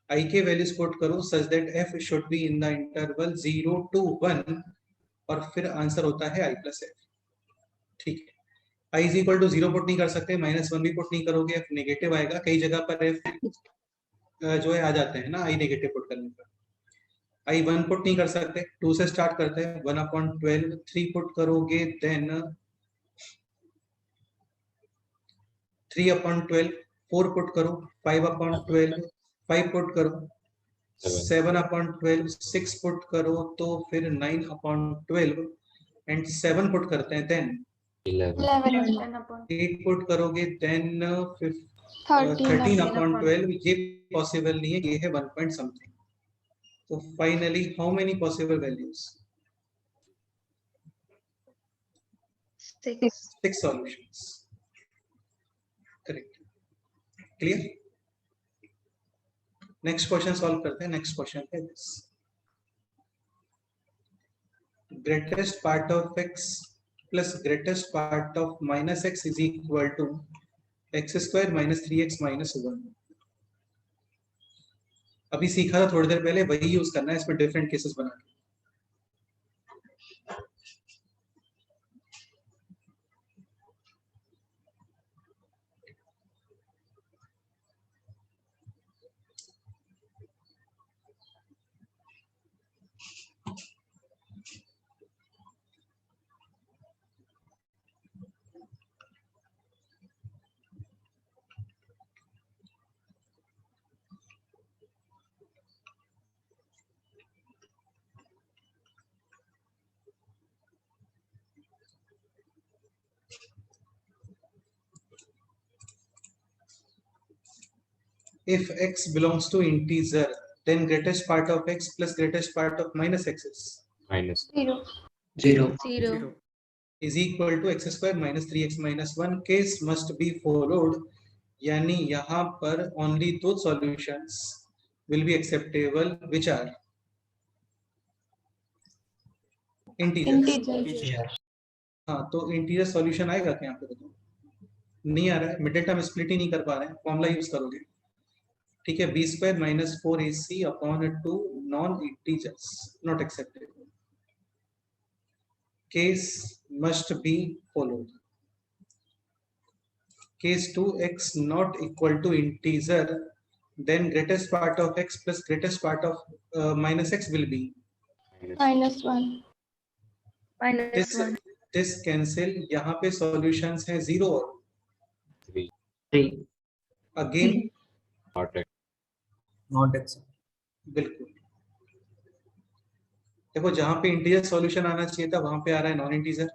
I के values put करो सच that f should be in the interval 0 to 1 और फिर answer होता है I plus f। ठीक है, I is equal to 0 put नहीं कर सकते, -1 भी पुट नहीं करोगे, f नेगेटिव आएगा। कई जगह पर f जो है आ जाते हैं ना I नेगेटिव पुट करने पर। I 1 पुट नहीं कर सकते, 2 से स्टार्ट करते हैं 1/12। 3 पुट करोगे देन 3/12। 4 पुट करो 5/12। 5 पुट करो 7 अपॉन 12, 6 पुट करो तो फिर 9 अपॉन 12 एंड 7 पुट करते हैं देन 11. 11 8 पुट करोगे देन 13 13 अपॉन 12, ये पॉसिबल नहीं है, ये है 1 पॉइंट समथिंग. तो finally how many possible values? 6. 6 solutions. Correct. Clear? Next question solve करते हैं. नेक्स्ट क्वेश्चन है this. Greatest part of x plus greatest part of minus x is equal to x square minus 3x minus 1. अभी सीखा था थोड़ी देर पहले, वही use करना है इसमें डिफरेंट केसेस बना के. If x belongs to integer, then greatest part of x plus greatest part of minus x Minus. 0 0. 0. is equal to x square minus 3x minus 1. Case must be followed. यानी यहाँ पर only those solutions will be acceptable which are integers. Integer. हाँ, तो integer solution आएगा क्या यहाँ पे? देखो नहीं आ रहा है, मिडिल टर्म स्प्लिट ही नहीं कर पा रहे हैं, फॉर्मूला यूज करोगे. ठीक है, B square minus 4ac upon 2 non integers not acceptable. Case must be followed. Case 2x not equal to integer, then greatest part of x plus greatest part of minus x will be -1 this. This cancel. यहाँ पे solutions है 0 और 3. 3. again Not x. Not accept. बिल्कुल. देखो जहाँ पे integer solution आना चाहिए था वहां पे आ रहा है नॉन इंटीजर,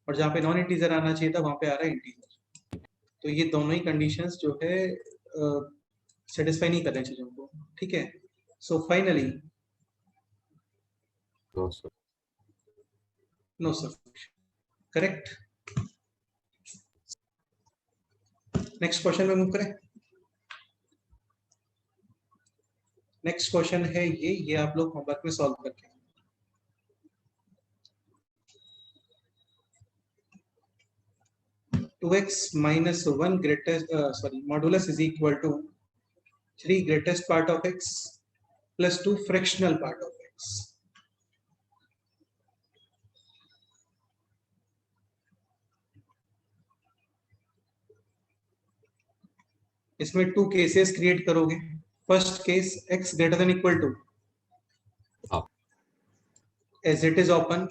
और जहाँ पे नॉन इंटीजर आना चाहिए था वहां पे आ रहा है इंटीजर. तो ये दोनों ही कंडीशंस जो है सेटिस्फाई नहीं कर रहे चीजों को. ठीक है, so finally No, sir. No solution. Correct. Next question में मूव करें. नेक्स्ट क्वेश्चन है ये आप लोग होमवर्क में सॉल्व करके. Two X minus 1 greatest modulus is equal to 3 greatest part of x plus 2 fractional part of x. इसमें 2 केसेस क्रिएट करोगे. First case x greater than equal to, as it is open.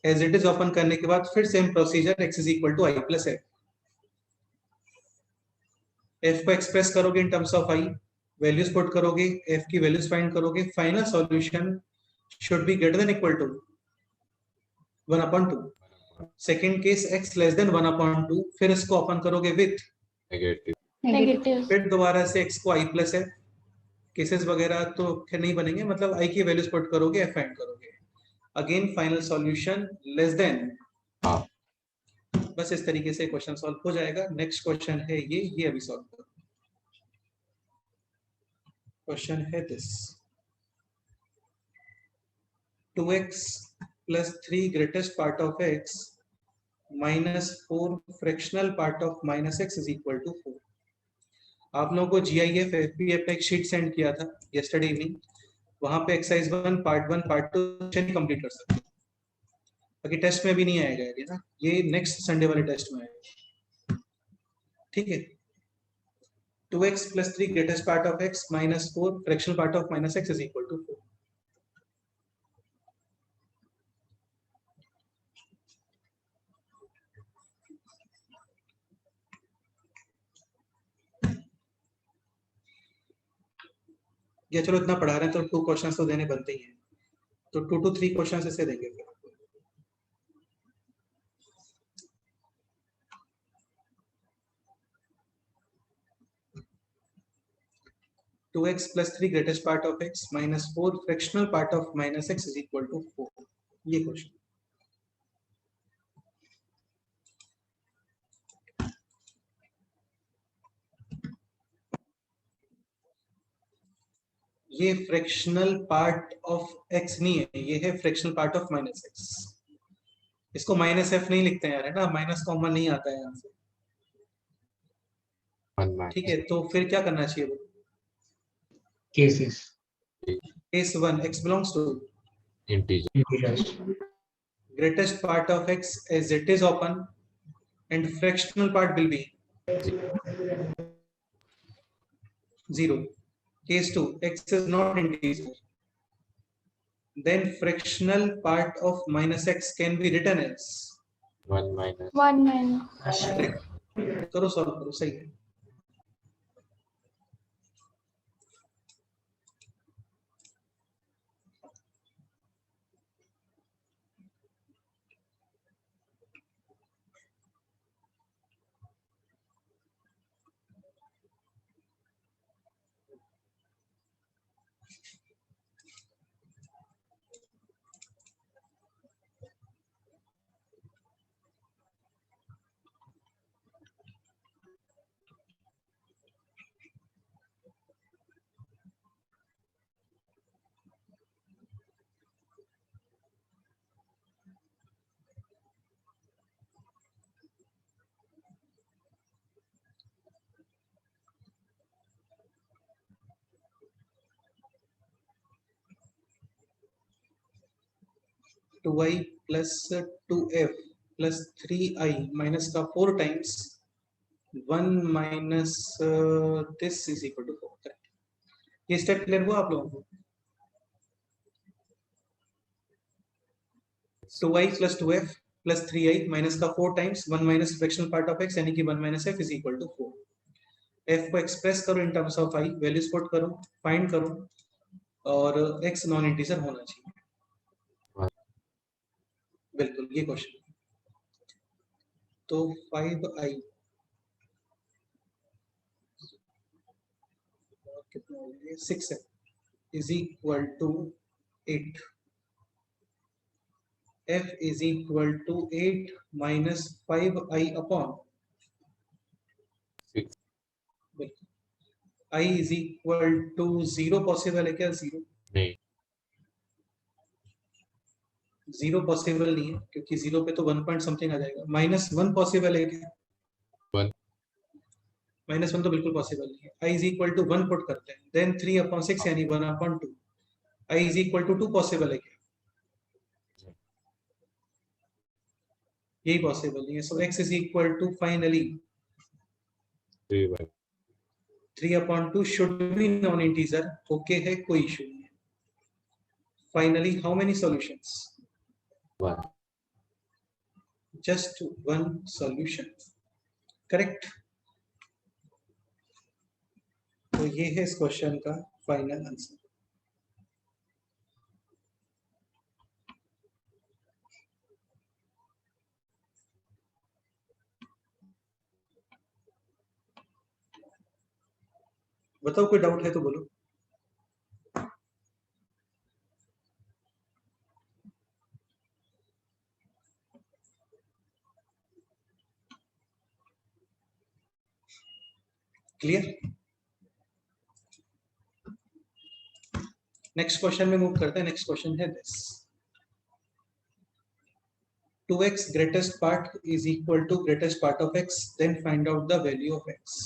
As it is open करने के बाद फिर same procedure, x is equal to i plus f. f को express करोगे in terms of i, values put करोगे, f की values find करोगे. Final solution should be greater than equal to 1/2. Second case x less than 1/2, फिर इसको open करोगे with Negative. Negative. फिर दोबारा से x को i प्लस f. केसेस वगैरह तो खैर नहीं बनेंगे, मतलब i की वैल्यूज पुट करोगे, f फाइंड करोगे. Again final solution less than. बस इस तरीके से क्वेश्चन सॉल्व हो जाएगा. नेक्स्ट क्वेश्चन है ये अभी सॉल्व करो. क्वेश्चन है this. 2x plus 3 greatest part of x minus 4 fractional part of minus x is equal to 4. आप लोगों को GIF FBF का एक शीट सेंड किया था yesterday evening. वहां पे एक्सरसाइज 1 पार्ट 1 पार्ट 2 नहीं कंप्लीट कर सकते. बाकी टेस्ट में भी नहीं आएगा ये ना, ये नेक्स्ट संडे वाले टेस्ट में आएगा. ठीक है. 2x plus 3 greatest part of x minus 4 fractional part of minus x is equal to 4. या चलो इतना पढ़ा रहे हैं तो 2 क्वेश्चंस तो देने बनते ही हैं, तो 2 to 3 क्वेश्चंस ऐसे देंगे फिर। 2x plus 3 greatest part of x minus 4 fractional part of minus x is equal to 4, ये क्वेश्चन। ये फ्रैक्शनल पार्ट ऑफ x नहीं है, ये है fractional part of minus x। इसको माइनस f नहीं लिखते हैं यार, है ना, माइनस कॉमन नहीं आता है यहाँ से, 1 minus ठीक है। तो फिर क्या करना चाहिए? Cases. Case 1, x belongs to integer. Integers. greatest part of x as it is open and fractional part will be 0. Case 2, x is not integer. Then fractional part of minus x can be written as 1 minus 1 minus करो solve करो, सही है। Two I plus 2f plus 3i minus का 4 times 1 minus this is equal to 4, correct. ये step clear हुआ आप लोगों को? 2i plus 2f plus 3i minus का 4 times 1 minus fractional part of x यानी कि 1 minus f is equal to 4। f को एक्सप्रेस करो in terms of i, values put करो, फाइंड करो, और x नॉन इंटीजर होना चाहिए, बिल्कुल ये क्वेश्चन। तो 5i कितना हो गया, 6 है, is equal to 8। f is equal to 8 minus 5i upon 6. i is equal to 0 possible है क्या? 0 नहीं, 0 पॉसिबल नहीं है, क्योंकि 0 पे तो 1 पॉइंट समथिंग आ जाएगा। -1 पॉसिबल है क्या? 1. -1 तो बिल्कुल पॉसिबल नहीं है। i is equal to 1 put करते हैं, देन 3 अपॉन 6 यानी 1 upon 2। i is equal to 2 possible है क्या? यही पॉसिबल नहीं है। So x is equal to finally 3 by 3 upon 2 should be non integer, okay है, कोई इशू नहीं है। Finally how many solutions? 1. Just 1 solution, correct. तो ये है इस क्वेश्चन का फाइनल आंसर। बताओ कोई डाउट है तो बोलो। क्लियर? नेक्स्ट क्वेश्चन में मूव करते हैं। नेक्स्ट क्वेश्चन है this, 2x greatest part is equal to greatest part of x, then find out the value of x।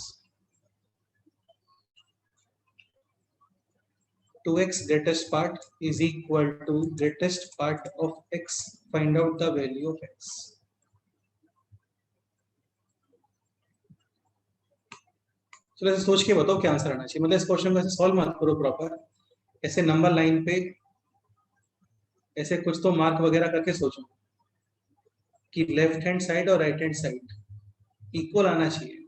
2x greatest part is equal to greatest part of x, find out the value of x। चलो ऐसे सोच के बताओ क्या answer आना चाहिए, मतलब इस क्वेश्चन को ऐसे सॉल्व मत करो प्रॉपर, ऐसे नंबर लाइन पे ऐसे कुछ तो मार्क वगैरह करके सोचो कि लेफ्ट हैंड साइड और राइट हैंड साइड इक्वल आना चाहिए।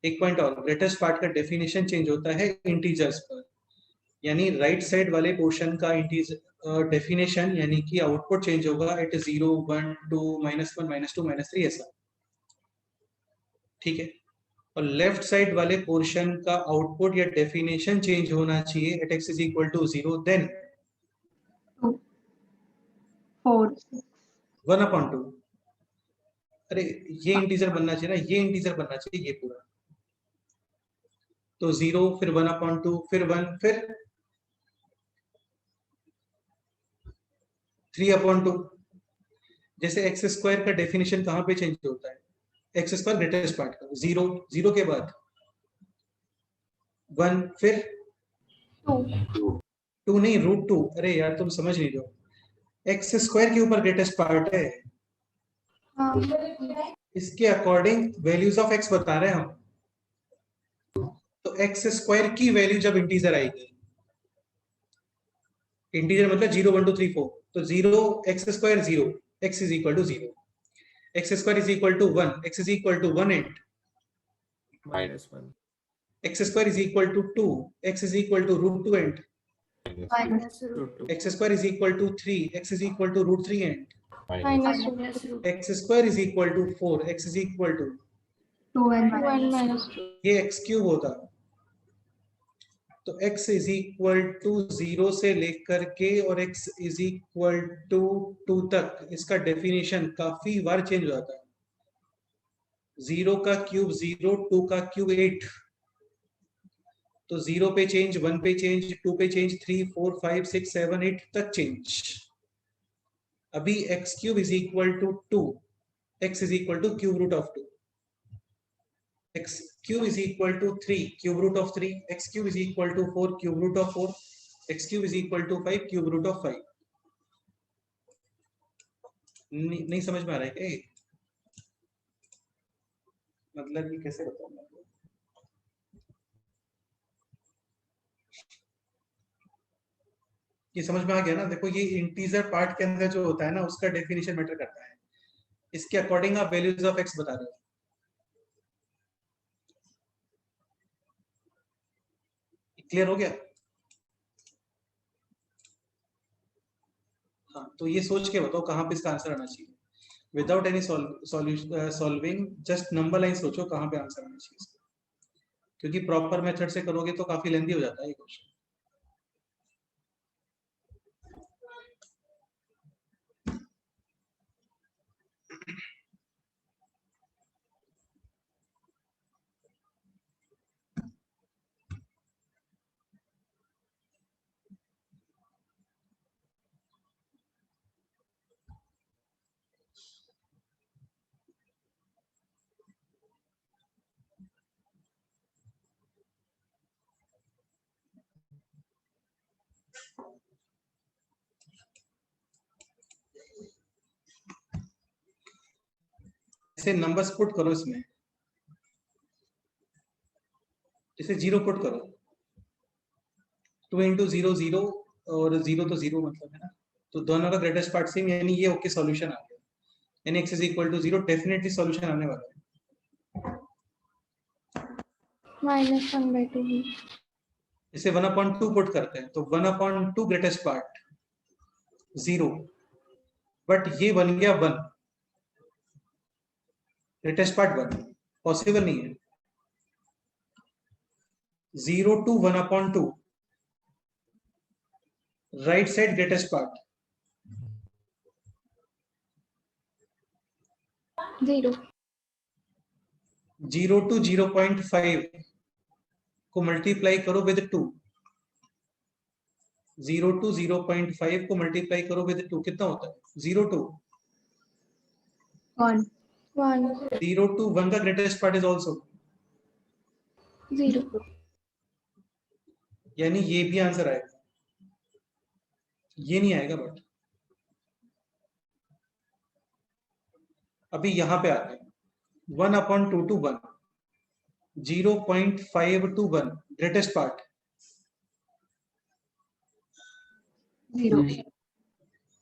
एक पॉइंट और, ग्रेटेस्ट पार्ट का डेफिनेशन चेंज होता है इंटीजर्स पर, यानी राइट साइड वाले पोर्शन का डेफिनेशन यानी कि आउटपुट चेंज होगा एट 0 1 2 -1 -2 -3 ऐसा, ठीक है। और लेफ्ट साइड वाले पोर्शन का आउटपुट या डेफिनेशन चेंज होना चाहिए at x is equal to 0, then 4 1/2। अरे ये इंटीजर बनना चाहिए ना, ये इंटीजर बनना चाहिए ये पूरा। तो 0 फिर 1/2 फिर 1 फिर 3/2। जैसे एक्स स्क्वायर का डेफिनेशन कहाँ पे चेंज होता है, एक्स स्क्वायर ग्रेटेस्ट पार्ट का 0 0 के बाद 1 फिर 2 2 नहीं √2। अरे यार तुम समझ नहीं रहे हो, एक्स स्क्वायर के ऊपर ग्रेटेस्ट पार्ट है, हाँ इसके अकॉर्डिंग वैल्यूज ऑफ एक्स बता रहे हैं हम। तो एक्स स्क्वायर की वैल्यू जब इंटीजर आएगी, इंटीजर मतलब 0 1 2 3 4, तो 0 X square 0 X is equal to 0, X square is equal to 1 X is equal to 1 8, -1 X square is equal to 2 X is equal to √2 and √2 X square is equal to 3 X is equal to √3 and -2 X square is equal to 4 X is equal to 2 and 1 -2 -2 ये x cube होता। तो x is equal to 0 से लेकर के और x is equal to 2 तक इसका definition काफी बार चेंज हो जाता है। 0 का क्यूब 0, 2 का क्यूब 8, तो 0 पे चेंज, 1 पे चेंज, 2 पे चेंज, 3 4 5 6 7 8 तक चेंज। अभी x cube is equal to 2, x is equal to cube root of 2, x cube is equal to 3 cube root of 3, x cube is equal to 4 cube root of 4, x cube is equal to 5 cube root of 5। नहीं समझ में आ रहा है क्या ये? मतलब ये कैसे बताऊं मैं? ये समझ में आ गया ना? देखो ये इंटीजर पार्ट के अंदर जो होता है ना उसका डेफिनेशन मैटर करता है, इसके अकॉर्डिंग आप वैल्यूज ऑफ एक्स बता रहे हो। क्लियर हो गया? हाँ तो ये सोच के बताओ कहाँ पे इसका आंसर आना चाहिए, without any solving, just number line सोचो कहाँ पे आंसर आना चाहिए इसका, क्योंकि प्रॉपर मेथड से करोगे तो काफी लेंदी हो जाता है ये क्वेश्चन। ऐसे नंबर्स पुट करो इसमें, इसे 0 पुट करो, 2 इंटू 0 0 और 0 तो 0 मतलब है ना, तो दोनों का ग्रेटेस्ट पार्ट सेम, यानी ये ओके सॉल्यूशन आ गया, यानी x is equal to 0 definitely solution आने वाला है। -1/2 भी। इसे 1/2 पुट करते हैं, तो 1/2 ग्रेटेस्ट पार्ट 0, बट ये बन गया 1, ग्रेटेस्ट पार्ट 1 पॉसिबल नहीं है। 0 to 1/2 right side greatest part 0 0 to 0.5 को मल्टीप्लाई करो विद 2, 0 to 0.5 को मल्टीप्लाई करो विद 2, कितना होता है? 0 to 1 1 0 to 1 का ग्रेटेस्ट पार्ट इज ऑल्सो 0 यानी ये भी आंसर आएगा, ये नहीं आएगा। बट अभी यहां पे आते हैं, 1/2 to 1, 0.5 to 1 greatest part 0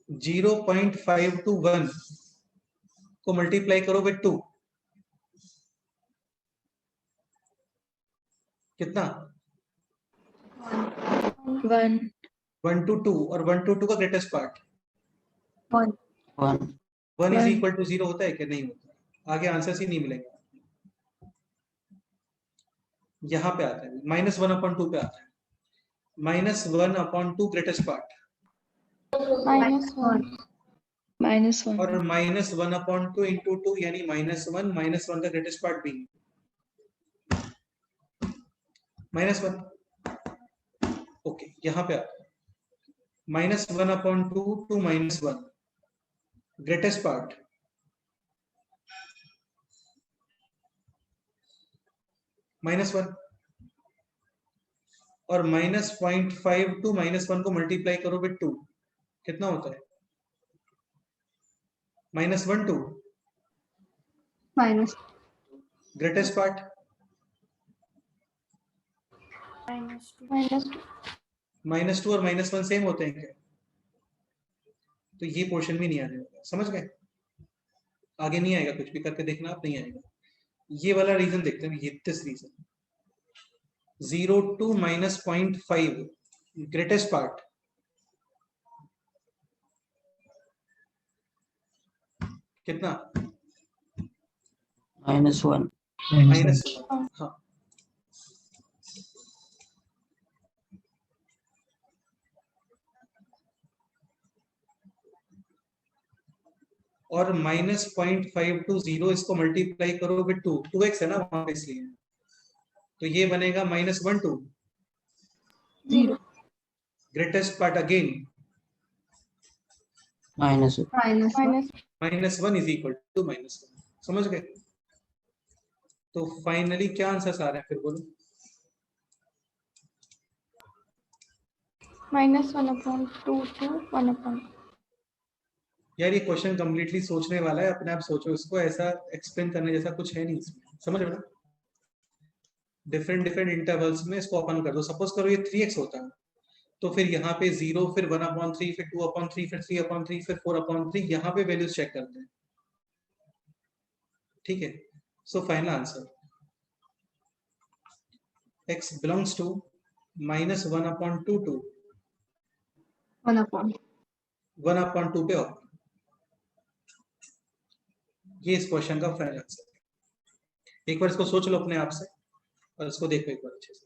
0.5 to 1 को मल्टीप्लाई करो विद 2, कितना? 1 1 to 2 और 1 to 2 का greatest part 1 1 1 is One. Equal to 0 होता है कि नहीं होता? आगे आंसर्स ही नहीं मिलेंगे। यहाँ पे आता है -1/2 पे आता है। -1/2 ग्रेटेस्ट पार्ट -1 -1 और -1/2 इंटू 2 यानी -1 का ग्रेटेस्ट पार्ट भी -1। ओके, यहाँ पे आता है -1/2 टू -1 ग्रेटेस्ट पार्ट -1 और -0.5 टू -1 को मल्टीप्लाई करो विद 2 कितना होता है? -1 2 -2 ग्रेटेस्ट पार्ट -2 -2 और -1 सेम होते हैं क्या? तो ये पोर्शन भी नहीं आने वाला, समझ गए? आगे नहीं आएगा, कुछ भी करके देखना आप, नहीं आएगा। ये वाला रीजन देखते हैं, ये this region 0 to -0.5 greatest part कितना? -1 -1। हाँ, और -0.5 टू 0 इसको मल्टीप्लाई करो विद 2, 2x है ना वहां पे, इसलिए तो ये बनेगा -1 2 0 greatest part again -1 -1 is equal to -1। समझ गए? तो फाइनली क्या आंसर आ रहा है फिर बोलो? -1/2 to 1/2। यार ये क्वेश्चन कम्प्लीटली सोचने वाला है, अपने आप सोचो इसको, ऐसा एक्सप्लेन करने जैसा कुछ है नहीं इसमें, समझ रहे हो? डिफरेंट इंटरवल्स में इसको ओपन कर दो। सपोज करो ये 3x होता है, तो फिर यहाँ पे 0, फिर 1/3, फिर 2/3, फिर 3/3, फिर 4/3, यहाँ पे वैल्यूज चेक करते हैं। ठीक है, so final answer x belongs to -1/2 to 1/2 पे होगा। ये इस क्वेश्चन का फाइनल आंसर है। एक बार इसको सोच लो अपने आप से और इसको देखो एक बार अच्छे से।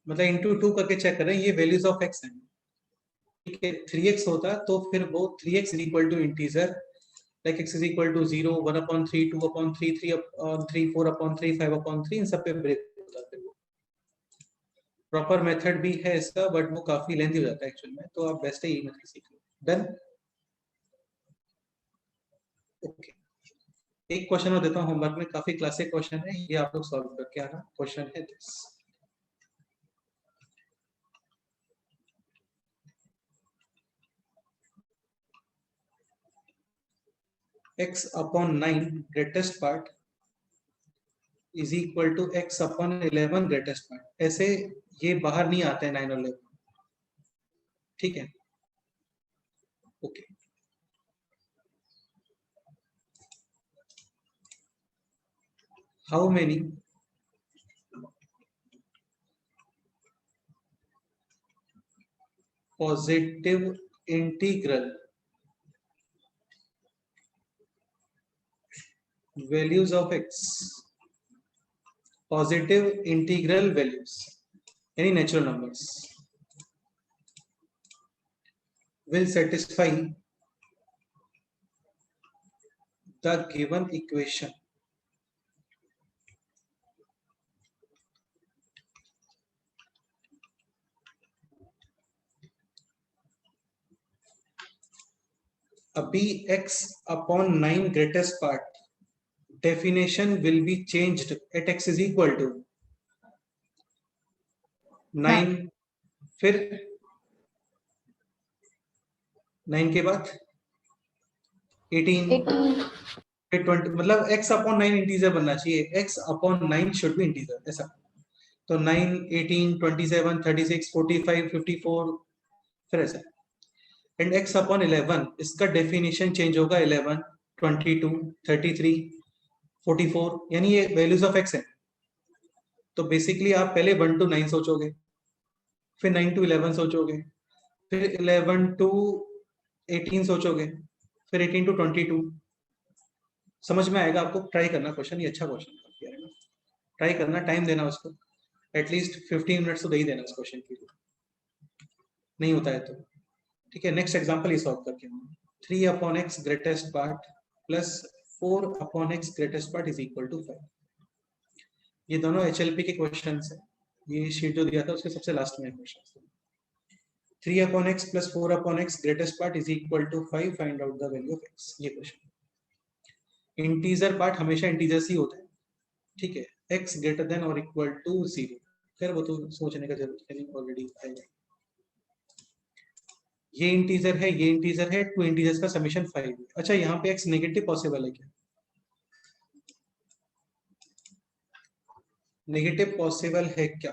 मतलब इंटू 2 करके चेक करें, ये वैल्यूज ऑफ x है। ठीक है, 3x होता तो फिर वो 3x is equal to integer, like x is equal to 0, 1/3, 2/3, 3/3, 4/3, 5/3, इन सब पे ब्रेक होता है। प्रॉपर मेथड भी है इसका, बट वो काफी लेंथी हो जाता है एक्चुअल में, तो आप बेस्ट है यही मेथड सीख लो। डन। ओके, एक क्वेश्चन और देता हूँ होमवर्क में, काफी क्लासिक क्वेश्चन है ये, आप लोग सॉल्व करके आना। क्वेश्चन है this, x/9 greatest part is equal to x/11 greatest part. ऐसे ये बाहर नहीं आते हैं 9 और 11। ठीक है, okay. How many positive integral values of x, positive integral values, any natural numbers, will satisfy the given equation. अभी x upon 9 greatest part definition will be changed at x is equal to 9, फिर 9 के बाद 18, 18 फिर 20, मतलब x upon 9 integer बनना चाहिए, x upon 9 should be integer ऐसा। तो 9, 18, 27, 36, 45, 54 फिर ऐसा। एंड x upon 11 इसका डेफिनेशन चेंज होगा 11, 22, 33, 44, यानी ये वैल्यूज ऑफ x है। तो बेसिकली आप पहले 1 to 9 सोचोगे, फिर 9 to 11 सोचोगे, फिर 11 to 18 सोचोगे, फिर 18 to 22। समझ में आएगा आपको? ट्राई करना क्वेश्चन, ये अच्छा क्वेश्चन है, ट्राई करना, टाइम देना उसको, एटलीस्ट 15 मिनट्स तो दे ही देना उस क्वेश्चन के लिए, नहीं होता है तो ठीक है। नेक्स्ट एग्जांपल ये सॉल्व करके 3 upon x greatest part plus 4 upon x greatest part is equal to 5। ये दोनों HLP के क्वेश्चंस है, ये शीट जो दिया था उसके सबसे लास्ट में question. 3 upon x plus 4 upon x greatest part is equal to 5, find out the value of x। ये क्वेश्चन इंटीजर पार्ट हमेशा इंटीजर्स ही होता है, ठीक है। x ग्रेटर देन और इक्वल टू 0, खैर वो तो सोचने का जरूरत नहीं, ऑलरेडी आएगा। ये इंटीजर है, ये इंटीजर है, टू इंटीजर्स का समेशन 5 है। अच्छा, यहाँ पे x नेगेटिव पॉसिबल है क्या? नेगेटिव पॉसिबल है क्या?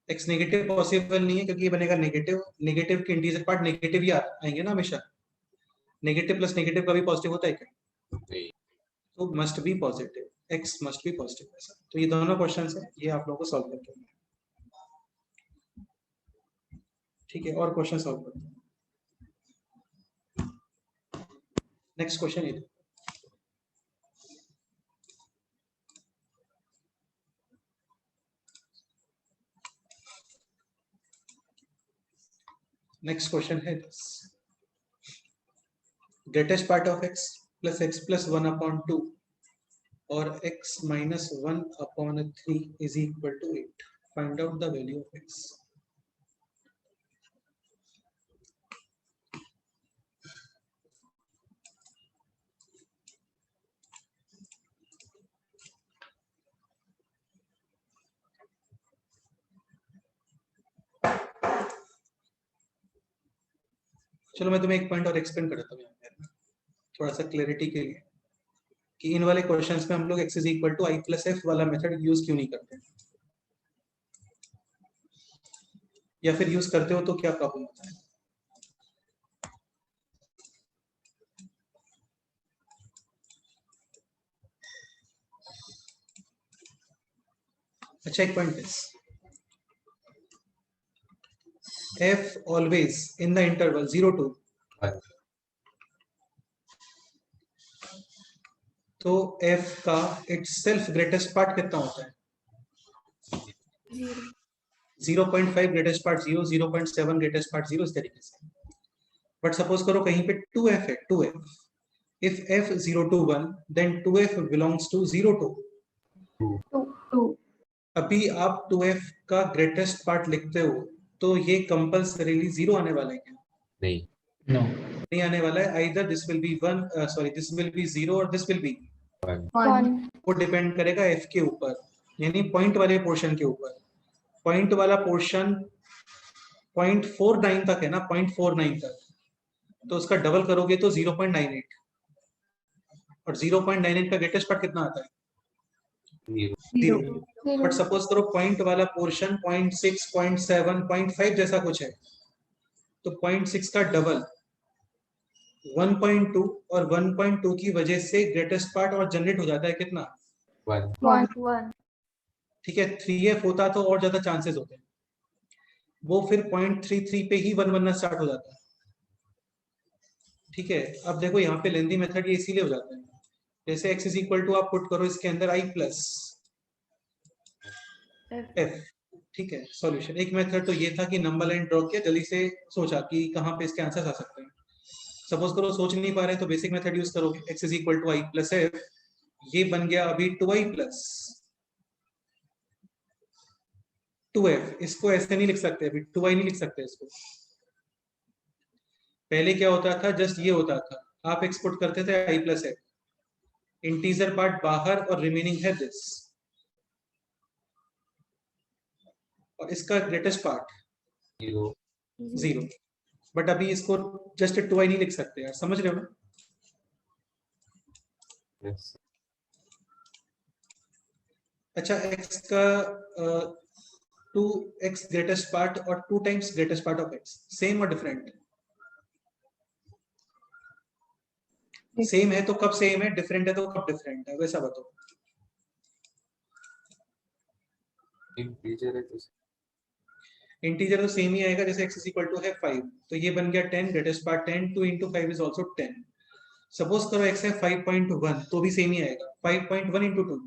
x नेगेटिव पॉसिबल नहीं है क्योंकि ये बनेगा नेगेटिव, नेगेटिव के इंटीजर पार्ट नेगेटिव ही आएंगे ना हमेशा, नेगेटिव प्लस नेगेटिव का भी पॉजिटिव होता है क्या? नहीं। तो must be positive, x must be positive ऐसा। तो ये दोनों क्वेश्चंस है, ये आप लोगों को सॉल्व करके, ठीक है। और क्वेश्चन सॉल्व करते हैं। नेक्स्ट क्वेश्चन ये नेक्स्ट क्वेश्चन है, greatest part of x plus x plus 1 upon 2 और x minus 1 upon 3 is equal to 8, find out the value of x। चलो मैं तुम्हें एक पॉइंट और एक्सप्लेन कर देता हूँ थोड़ा सा क्लैरिटी के लिए, कि इन वाले क्वेश्चंस में हम लोग x is equal to I plus F वाला मेथड यूज क्यों नहीं करते, या फिर यूज करते हो तो क्या प्रॉब्लम होता है? अच्छा, एक पॉइंट है, f always in the interval 0 to 1, तो f का itself ग्रेटेस्ट पार्ट कितना होता है? 0.5 ग्रेटेस्ट पार्ट 0, 0.7 ग्रेटेस्ट पार्ट 0, इस तरीके से। बट सपोज करो कहीं पे 2f है, 2f, if f 0 to 1 then 2f belongs to 0 to 2 अभी आप 2f का ग्रेटेस्ट पार्ट लिखते हो तो ये कंपल्सरीली 0 आने वाला है क्या? नहीं। नहीं आने वाला है, either this will be 1, sorry this will be 0 और this will be 1, 1 वो डिपेंड करेगा f के ऊपर, यानी पॉइंट वाले पोर्शन के ऊपर। पॉइंट वाला पोर्शन 0.49 तक है ना, 0.49 तक, तो उसका डबल करोगे तो 0.98, और 0.98 का ग्रेटेस्ट पार्ट कितना आता है? 0। बट सपोज करो पॉइंट वाला पोर्शन 0.6, 0.7, 0.5 जैसा कुछ है, तो 0.6 का डबल 1.2, और 1.2 की वजह से ग्रेटेस्ट पार्ट और जनरेट हो जाता है कितना? 1, ठीक है। 3f होता तो और ज्यादा चांसेस होते हैं, वो फिर 0.33 पे ही 1 बनना स्टार्ट हो जाता है, ठीक है। अब देखो यहाँ पे लेंदी मेथड ये इसीलिए हो जाता है, जैसे x इज इक्वल टू आप पुट करो इसके अंदर i प्लस f, ठीक है। सॉल्यूशन एक मेथड तो ये था कि नंबर लाइन ड्रॉ किया, जल्दी से सोचा कि कहाँ पे इसके आंसर्स आ सकते हैं। सपोज करो सोच नहीं पा रहे तो बेसिक मेथड यूज करोगे, x is equal to I plus F, ये बन गया अभी 2i प्लस 2f। इसको ऐसे नहीं लिख सकते, अभी 2i नहीं लिख सकते इसको। पहले क्या होता था, जस्ट ये होता था, आप एक्सपोर्ट करते थे i plus F, integer part बाहर और रिमेनिंग है दिस, और इसका ग्रेटेस्ट पार्ट 0। बट अभी इसको जस्ट 2i नहीं लिख सकते यार, समझ रहे हो ना? Yes. अच्छा, x का 2x ग्रेटेस्ट पार्ट और 2 times greatest part of x same और डिफरेंट? सेम है तो कब सेम है, डिफरेंट है तो कब डिफरेंट है, वैसा बताओ। Integer है तो इंटीजर तो सेम ही आएगा, जैसे x इज इक्वल टू है 5, तो ये बन गया 10, greatest part 10, 2 into 5 is also 10। Suppose करो x है 5.1, तो भी सेम ही आएगा, 5.1 into 2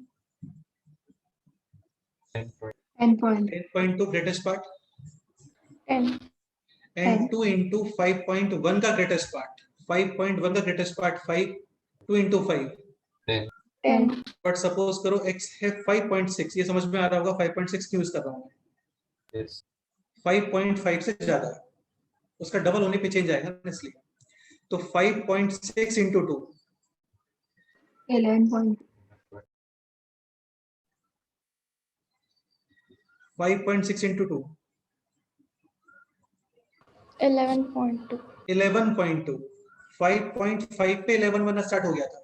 10.2 greatest part 10 and 2 into 5.1 का ग्रेटेस्ट पार्ट, 5.1 का greatest part 5, 2 into 5 10 but suppose करो x है 5.6, ये समझ में आ रहा होगा 5.6 क्यों यूज कर रहा हूँ, yes. 5.5 से ज्यादा, उसका डबल होने पे चेंज आएगा ना, इसलिए। तो 5.6 into 2 5.6 into 2 11.2 11.2, 5.5 पे 11 बनना स्टार्ट हो गया था,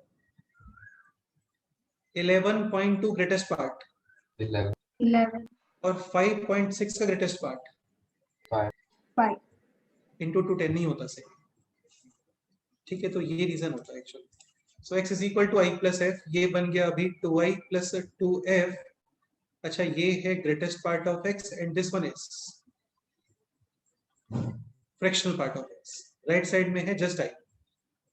11.2 ग्रेटेस्ट पार्ट 11 और 5.6 का ग्रेटेस्ट पार्ट 5 इंटू 2 10 नहीं होता सही, ठीक है? तो ये रीजन होता है actually. So x is equal to I plus F, ये बन गया अभी 2i प्लस 2f। अच्छा, ये है greatest part of x and this one is fractional part of x, right side में है जस्ट i,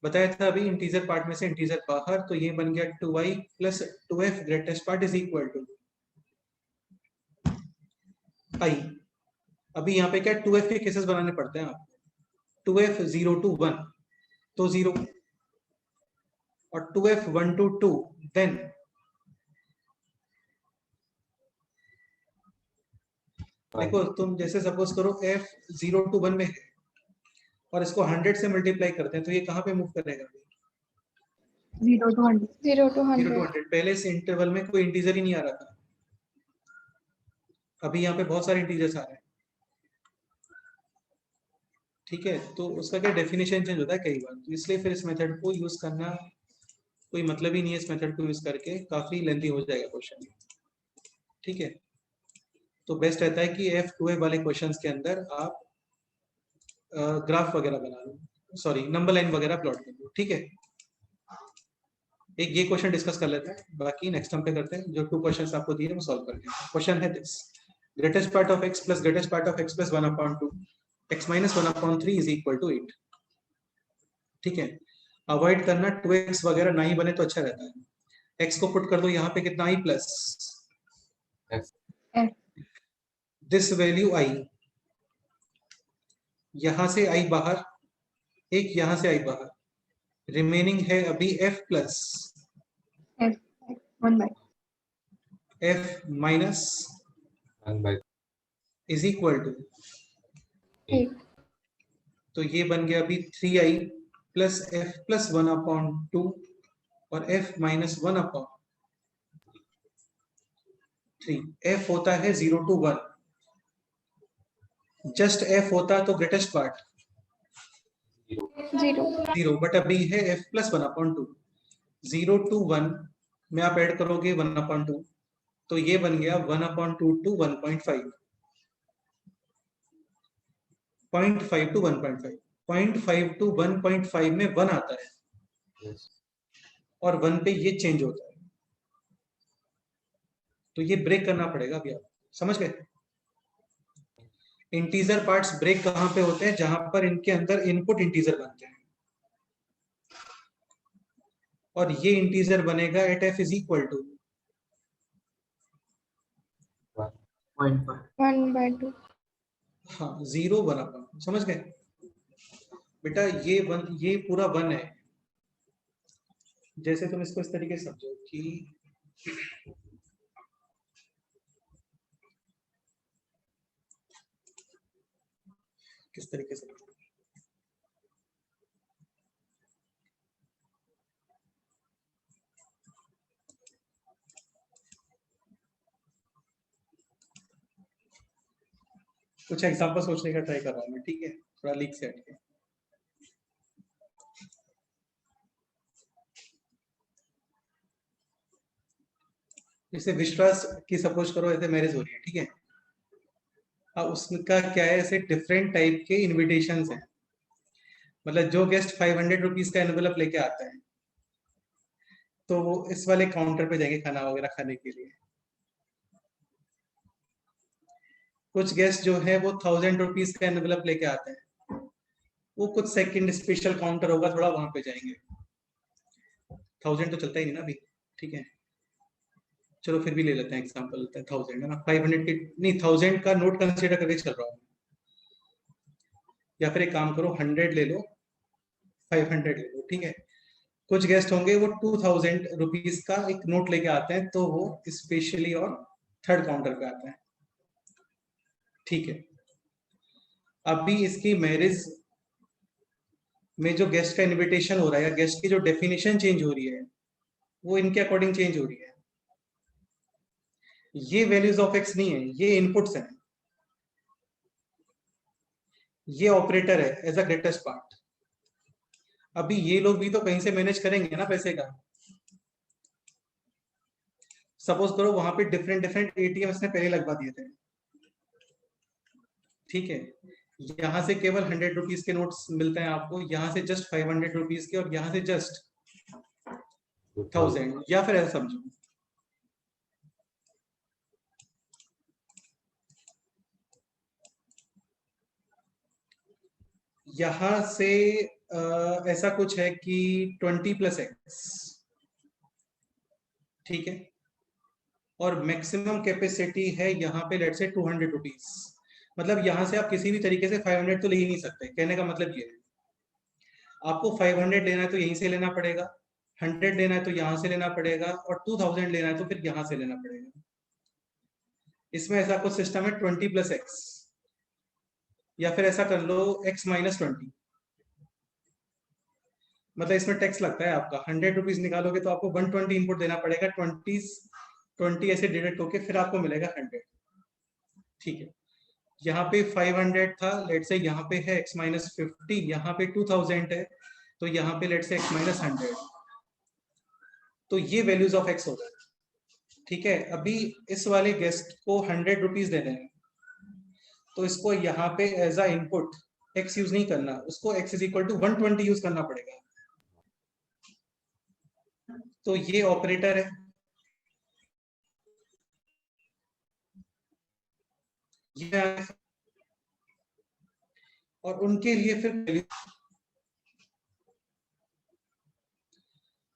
बताया था अभी इंटीजर पार्ट में से इंटीजर बाहर, तो ये बन गया 2i plus 2f, greatest part is equal to i। अभी यहाँ पे क्या 2f के केसेस बनाने पड़ते हैं आपको, 2f 0 to 1 तो 0, और 2f 1 to 2 देन देखो, तुम जैसे सपोज करो f 0 to 1 में है और इसको 100 से मल्टीप्लाई करते हैं, तो ये कहाँ पे मूव करेगा? 0 to 100. 0 to 0 to 100 100। पहले से इंटरवल में कोई इंटीजर ही नहीं आ रहा था, अभी यहाँ पे बहुत सारे इंटीजर्स आ रहे हैं, ठीक है? तो उसका क्या डेफिनेशन चेंज होता है कई बार, तो इसलिए फिर इस मेथड को यूज करना कोई मतलब ही नहीं है, इस मेथड को यूज करके काफी लेंथी हो जाएगा क्वेश्चन, ठीक है? तो बेस्ट रहता है कि F2F वाले क्वेश्चंस के अंदर आप ग्राफ वगैरह बना लो, सॉरी नंबर लाइन वगैरह प्लॉट कर लो, ठीक है? एक ये क्वेश्चन डिस्कस कर लेते हैं, बाकी नेक्स्ट टाइम पे करते हैं। जो 2 क्वेश्चंस आपको दिए वो सॉल्व करके। क्वेश्चन है this, greatest part of x plus greatest part of x plus 1/2 x minus 1/3 is equal to 8, ठीक है? अवॉइड करना 2x वगैरह ना ही बने तो अच्छा रहता है। x को पुट कर दो यहाँ पे, कितना i plus this value i, यहां से i बाहर, एक यहां से i बाहर, रिमेनिंग है अभी f plus F 1 by f minus 1 by is equal to, 8 तो ये बन गया अभी 3i प्लस f प्लस 1/2 और f माइनस 1/3। f होता है 0 to 1, जस्ट f होता तो ग्रेटेस्ट पार्ट 0 0, बट अभी है f प्लस 1/2, 0 to 1 में आप ऐड करोगे 1/2, तो ये बन गया 1/2 to 1.5, 0.5 to 1.5, 0.5 to 1.5 में 1 आता है yes. और 1 पे ये चेंज होता है, तो ये ब्रेक करना पड़ेगा। अभी आप समझ गए? इंटीजर पार्ट्स ब्रेक कहां पे होते हैं? जहां पर इनके अंदर इनपुट इंटीजर बनते हैं, और ये इंटीजर बनेगा at f is equal to 0.5. 1/2 हाँ 0 1/2, समझ गए? बेटा ये पूरा 1 है। जैसे तुम इसको इस तरीके से समझो कि किस तरीके से, कुछ एग्जांपल सोचने का ट्राई कर रहा हूँ मैं, ठीक है, थोड़ा लीक से हटके। जैसे विश्वास की सपोज करो ऐसे मैरिज हो रही है, ठीक है। अब उसका क्या है, ऐसे डिफरेंट टाइप के इनविटेशंस हैं। मतलब जो गेस्ट 500 रुपीज का एनवेलप लेके आता है तो वो इस वाले काउंटर पे जाएंगे खाना वगैरह खाने के लिए। कुछ गेस्ट जो है वो 1000 रुपीज का एनवेलप लेके आते हैं, वो कुछ सेकंड स्पेशल काउंटर होगा थोड़ा, वहां पे जाएंगे। 1000 तो चलता ही नहीं ना अभी, ठीक है। चलो फिर भी ले लेते हैं एग्जांपल, लेते हैं 1000 है ना, 500 के नहीं, 1000 का नोट कंसीडर करके चल रहा हूँ। या फिर एक काम करो, 100 ले लो, 500 ले लो, ठीक है। कुछ गेस्ट होंगे वो 2000 रुपीज का एक नोट लेके आते हैं, तो वो स्पेशली और थर्ड काउंटर पे आते हैं, ठीक है। अभी इसकी मैरिज में जो गेस्ट का इनविटेशन हो रहा है या गेस्ट की जो डेफिनेशन चेंज हो रही है वो इनके अकॉर्डिंग चेंज हो रही है। ये वैल्यूज ऑफ एक्स नहीं है, ये इनपुट्स हैं, ये ऑपरेटर है एज अ ग्रेटेस्ट पार्ट। अभी ये लोग भी तो कहीं से मैनेज करेंगे ना पैसे का। सपोज करो वहां पे डिफरेंट डिफरेंट एटीएम इसने पहले लगवा दिए थे, ठीक है। यहाँ से केवल 100 रुपीज के नोट्स मिलते हैं आपको, यहाँ से जस्ट 500 रुपीज के, और यहाँ से जस्ट 1000, या फिर ऐसा समझो यहां से ऐसा कुछ है कि 20+x, ठीक है। और मैक्सिमम कैपेसिटी है यहाँ पे लेट्स से 200 रुपीज। मतलब यहाँ से आप किसी भी तरीके से 500 तो ले ही नहीं सकते, कहने का मतलब ये है। आपको 500 लेना है तो यहीं से लेना पड़ेगा, 100 लेना है तो यहाँ से लेना पड़ेगा, और 2000 लेना है तो फिर यहाँ से लेना पड़ेगा। इसमें ऐसा कुछ सिस्टम है 20+x, या फिर ऐसा कर लो x-20। मतलब इसमें टैक्स लगता है आपका, 100 रुपीज निकालोगे तो आपको 120 इनपुट देना पड़ेगा, 20 ऐसे डिडक्ट होके फिर आपको मिलेगा 100, ठीक है। यहाँ पे 500 था, लेट से यहाँ पे है x-50, यहाँ पे 2000 है, तो यहाँ पे लेट से x-100। तो ये वैल्यूज ऑफ x हो गए, ठीक है। अभी इस वाले गेस्ट को 100 रुपीज देने हैं, तो इसको यहाँ पे as a input x use नहीं करना, उसको x is equal to 120 use करना पड़ेगा। तो ये ऑपरेटर है, ये, और उनके लिए फिर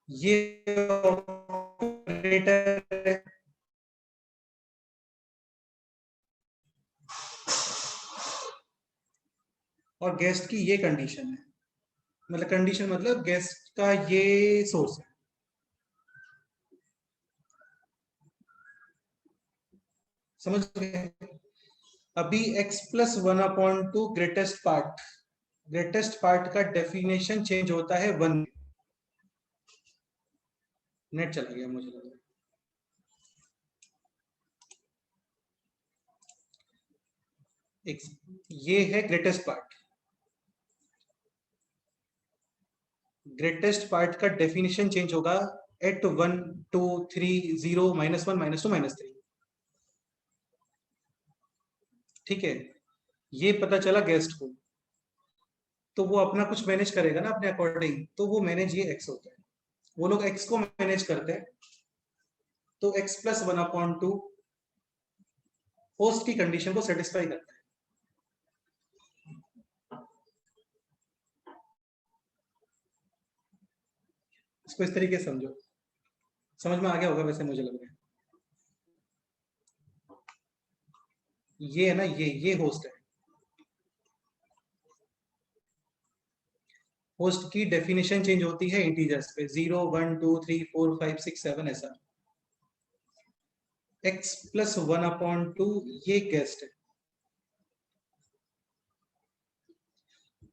ये ऑपरेटर है, और गेस्ट की ये कंडीशन है। मतलब कंडीशन मतलब गेस्ट का ये सोर्स है। समझ गए। अभी x+1/2 ग्रेटेस्ट पार्ट का डेफिनेशन चेंज होता है 1। नेट चला गया मुझे लग रहा है। ये है ग्रेटेस्ट पार्ट का डेफिनेशन चेंज होगा एट 1 2 3 0 -1 -2 -3, ठीक है। ये पता चला गेस्ट को, तो वो अपना कुछ मैनेज करेगा ना अपने अकॉर्डिंग, तो वो मैनेज ये x होता है। वो लोग x को मैनेज करते हैं, तो x+1/2 होस्ट की कंडीशन को सेटिस्फाई करता है। इसको इस तरीके से समझो, समझ में आ गया होगा वैसे मुझे लग रहा है। ये है ना, ये होस्ट है, होस्ट की डेफिनेशन चेंज होती है इंटीजर्स पे, 0 1 2 3 4 5 6 7 ऐसा। x प्लस 1/2 ये गेस्ट है।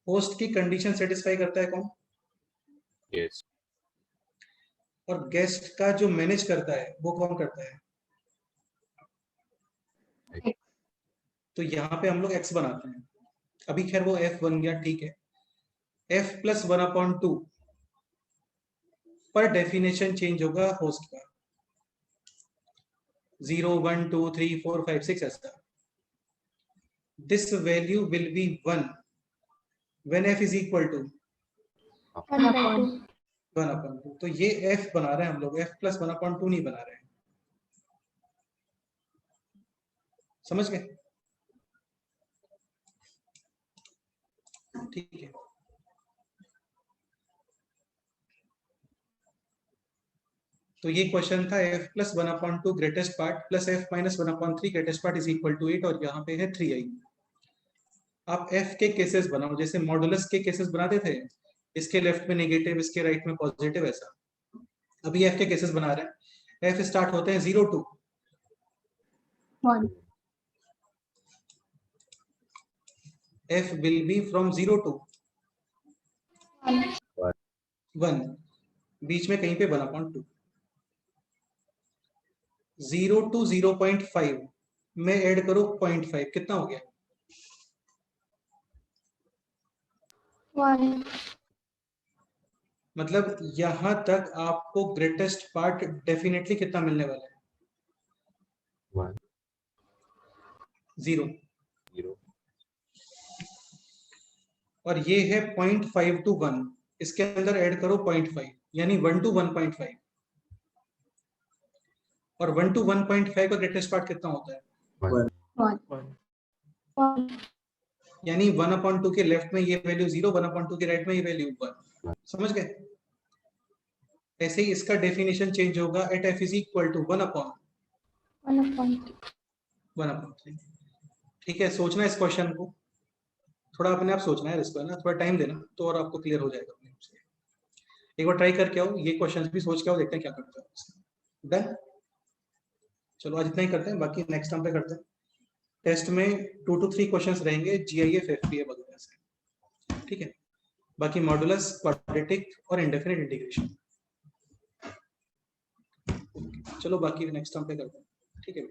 होस्ट की कंडीशन सेटिस्फाई करता है कौन? Yes. और गेस्ट का जो मैनेज करता है वो कौन करता है? तो यहाँ पे हम लोग x बनाते हैं। अभी खैर वो f बन गया, ठीक है। f प्लस 1/2 पर डेफिनेशन चेंज होगा होस्ट का, 0 1 2 3 4 5 6 ऐसा। This value will be 1 when f is equal to 1/2 1/2। तो ये f बना रहे हैं हम लोग, f प्लस 1/2 नहीं बना रहे हैं। समझ गए? ठीक है। तो ये क्वेश्चन था f plus 1/2 greatest part plus f minus 1/3 greatest part is equal to 8, और यहाँ पे है 3i। आप f के केसेस बनाओ, जैसे मॉडुलस के केसेस बनाते थे, इसके लेफ्ट में नेगेटिव, इसके राइट में पॉजिटिव, ऐसा। अभी f के केसेस बना रहे हैं। f स्टार्ट होते हैं 0 to 1 f will be from 0 to 1, बीच में कहीं पे 1/2। 0 to 0.5 में ऐड करो 0.5, कितना हो गया? 1 मतलब यहां तक आपको ग्रेटेस्ट पार्ट डेफिनेटली कितना मिलने वाला है? 1 0। 0 और ये है 0.5 to 1, इसके अंदर ऐड करो 0.5, यानी 1 to 1.5। और 1 to 1.5 का ग्रेटेस्ट पार्ट कितना होता है? 1 1 यानी 1/2 के लेफ्ट में ये वैल्यू 0, 1/2 के राइट में ये वैल्यू 1। समझ गए? ऐसे ही इसका डेफिनेशन चेंज होगा at f is equal to 1/3। ठीक है, सोचना इस क्वेश्चन को, थोड़ा अपने आप सोचना है इसको, है ना, थोड़ा टाइम देना तो और आपको क्लियर हो जाएगा अपने आप से। एक बार ट्राई करके आओ, ये क्वेश्चंस भी सोच के आओ, देखते हैं क्या करते हो। डन? चलो आज इतना ही करते हैं, बाकी नेक्स्ट टाइम पे करते हैं। टेस्ट में 2 to 3 क्वेश्चंस रहेंगे, GIF FPA वगैरह से। ठीक है, बाकी मॉडुलस, क्वाड्रेटिक और इंडेफिनिट इंटीग्रेशन। चलो बाकी नेक्स्ट टाइम पे करते हैं। ठीक है।